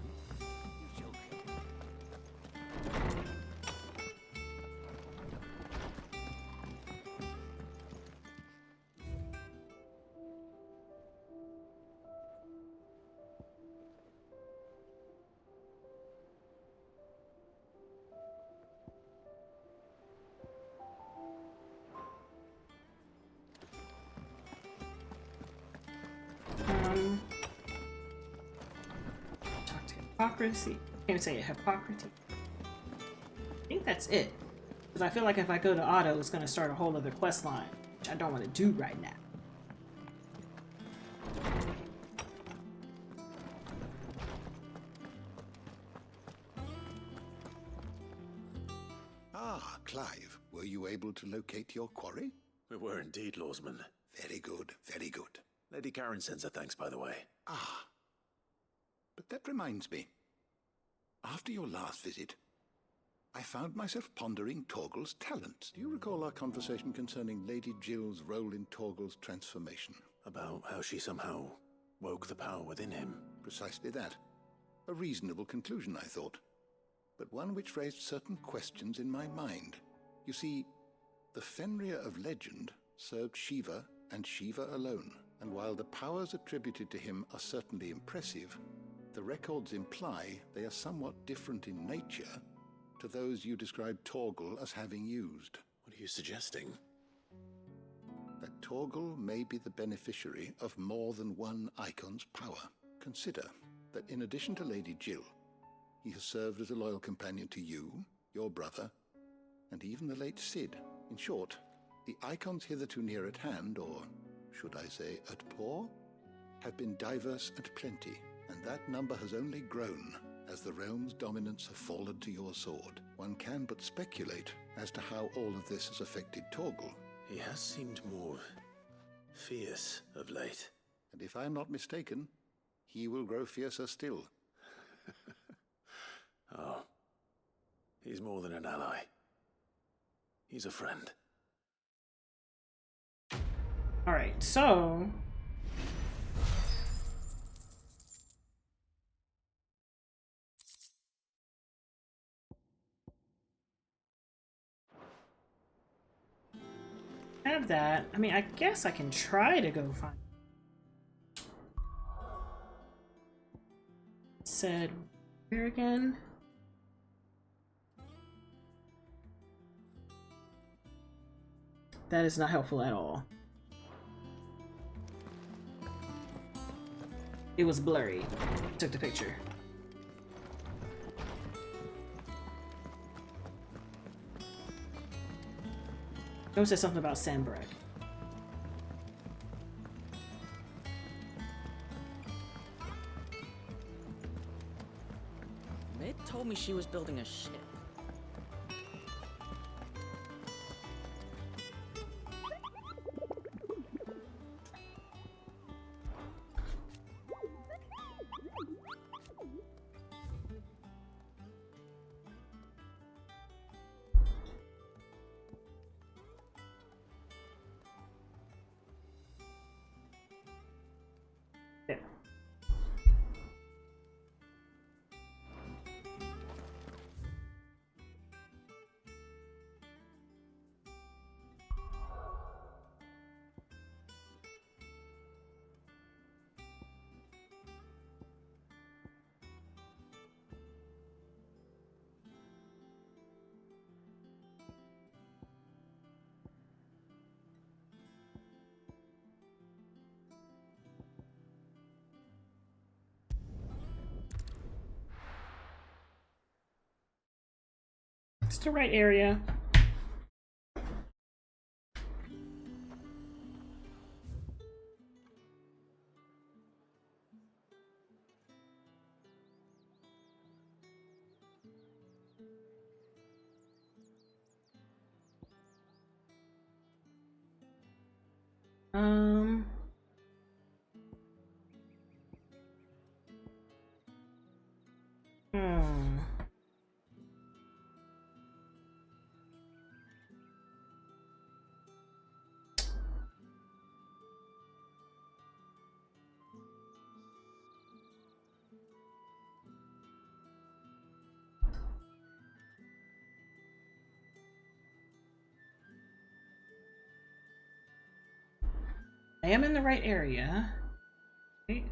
talk to hypocrisy. Can't say hypocrisy. I think that's it. Because I feel like if I go to auto, it's going to start a whole other quest line, which I don't want to do right now. Ah, Clive, were you able to locate your quarry? We were indeed, Lawsman. Very good, very good. Lady Karen sends her thanks, by the way. Ah. But that reminds me. After your last visit, I found myself pondering Torgal's talent. Do you recall our conversation concerning Lady Jill's role in Torgal's transformation? About how she somehow woke the power within him. Precisely that. A reasonable conclusion, I thought. But one which raised certain questions in my mind. You see, the Fenrir of legend served Shiva and Shiva alone. And while the powers attributed to him are certainly impressive, the records imply they are somewhat different in nature to those you described Torgal as having used. What are you suggesting? That Torgal may be the beneficiary of more than one icon's power. Consider that in addition to Lady Jill, he has served as a loyal companion to you, your brother, and even the late Cid. In short, The icons hitherto near at hand, or should I say at paw, have been diverse and plenty, and that number has only grown as the realm's dominance have fallen to your sword. One can but speculate as to how all of this has affected Torgal. He has seemed more fierce of late. And if I'm not mistaken, he will grow fiercer still. Oh, he's more than an ally. He's a friend. Alright, so... have that. I mean, I guess I can try to go find... Said... Where again? That is not helpful at all. It was blurry. Took the picture. It said something about Sandbreak. Mid told me she was building a ship. It's the right area. I am in the right area. Wait.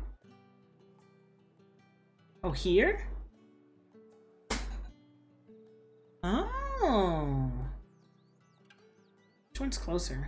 Oh, here? Oh. Which one's closer?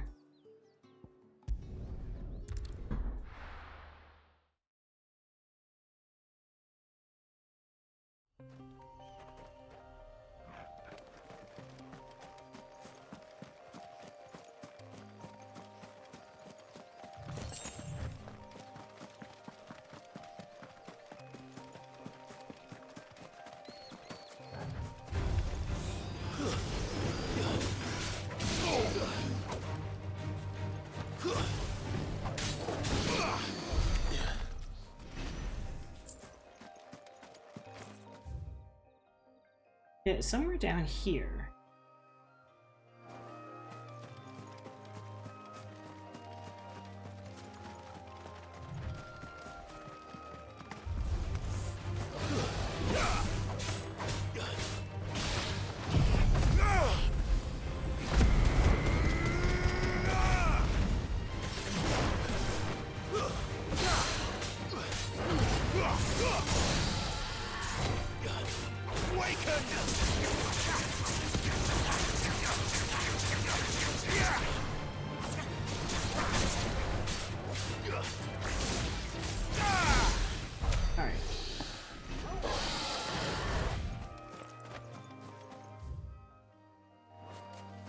Yeah, somewhere down here.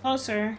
Closer.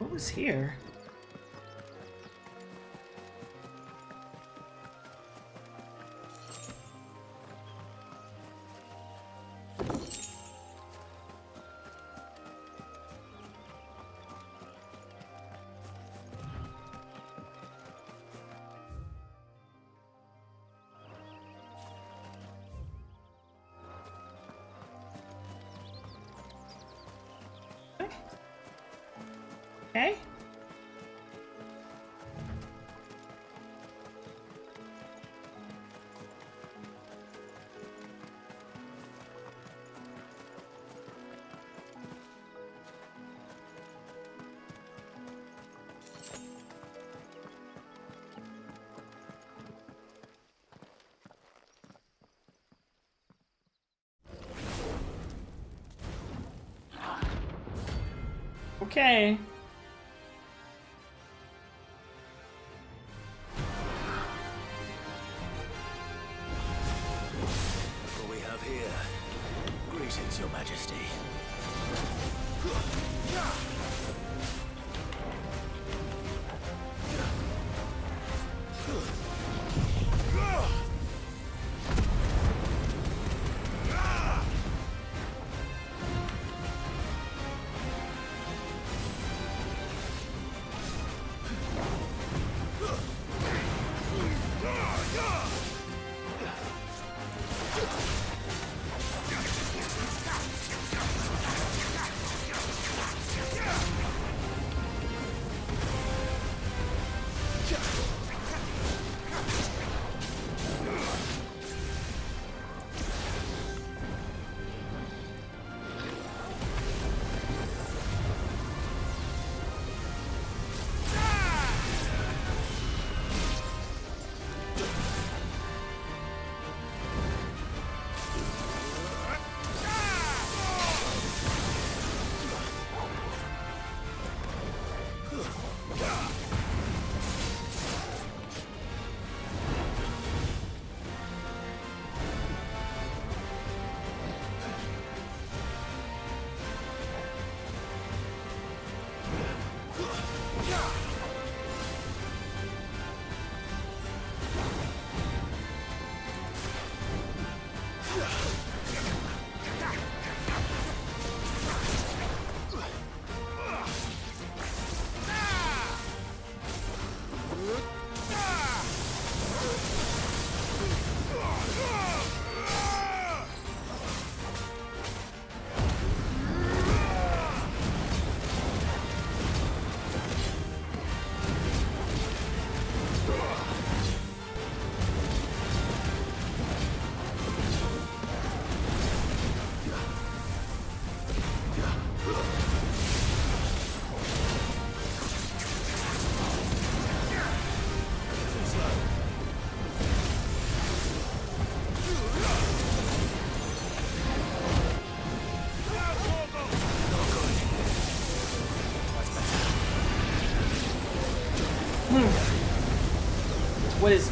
What was here? Okay. Okay. What we have here? Greetings, Your Majesty.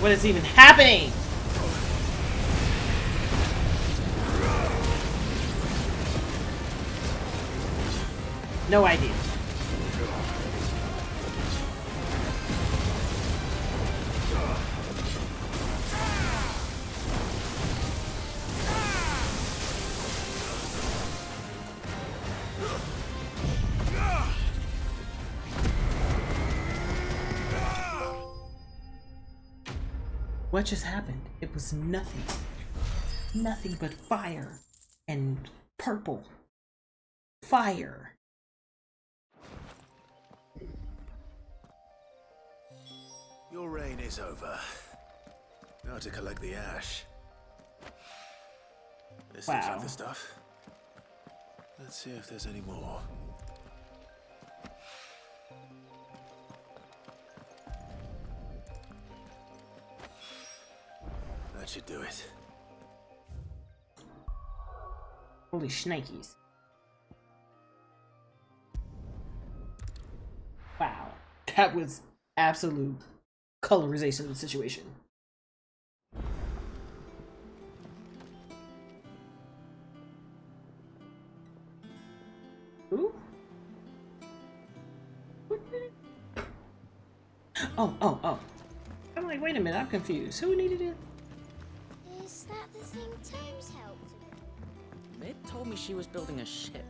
What is even happening? No idea. What just happened? It was nothing. Nothing but fire and purple. Fire. Your reign is over. Now to collect the ash. This looks like the stuff. Let's see if there's any more. That should do it. Holy shnikes. Wow. That was absolute colorization of the situation. Ooh. Oh. I'm like, wait a minute, I'm confused. Who needed it? Is that the thing Tomes helped? Mid told me she was building a ship.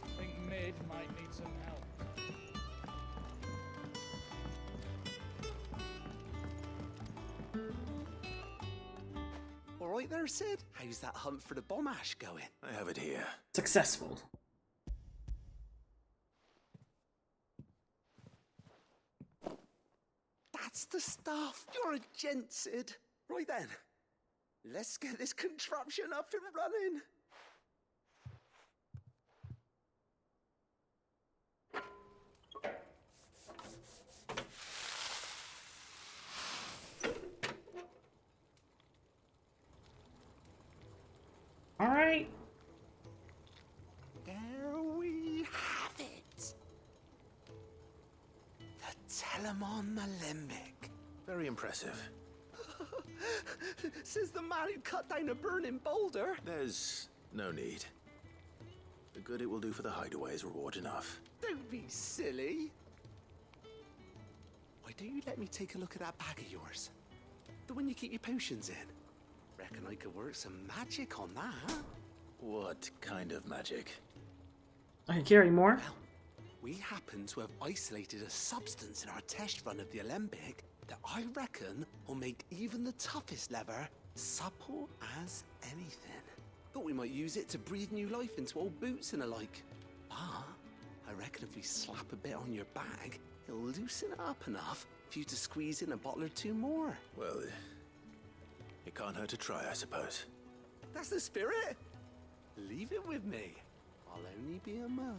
I think Mid might need some help. All right there, Sid. How's that hunt for the bomb ash going? I have it here. Successful. That's the stuff. You're a gent, Sid. Right then. Let's get this contraption up and running. All right. There we have it. The Telemon Alembic. Very impressive. Says the man who cut down a burning boulder. There's no need. The good it will do for the hideaway is reward enough. Don't be silly. Why don't you let me take a look at that bag of yours? The one you keep your potions in. Reckon I could work some magic on that. What kind of magic? I can carry more. Well, we happen to have isolated a substance in our test run of the Alembic that I reckon will make even the toughest leather supple as anything. Thought we might use it to breathe new life into old boots and the like. But I reckon if we slap a bit on your bag, it'll loosen it up enough for you to squeeze in a bottle or two more. Well, it can't hurt to try, I suppose. That's the spirit. Leave it with me. I'll only be a mo.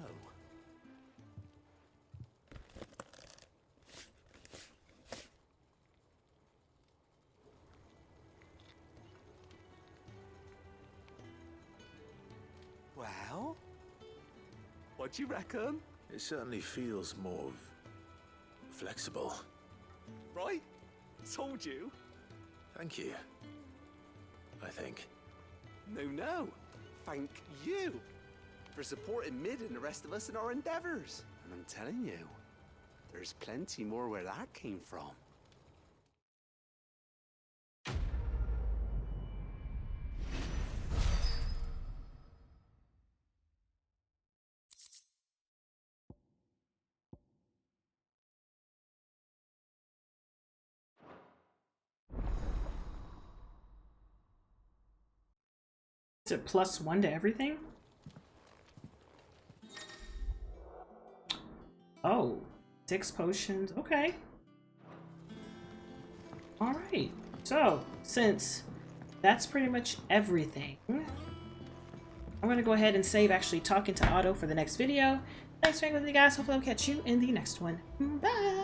Well, what do you reckon? It certainly feels more flexible. Right? Told you. Thank you. I think. No. Thank you for supporting Mid and the rest of us in our endeavors. And I'm telling you, there's plenty more where that came from. Is it +1 to everything? Oh, 6 potions. Okay. All right. So, since that's pretty much everything, I'm going to go ahead and save actually talking to Otto for the next video. Thanks for hanging with me, guys. Hopefully I'll catch you in the next one. Bye!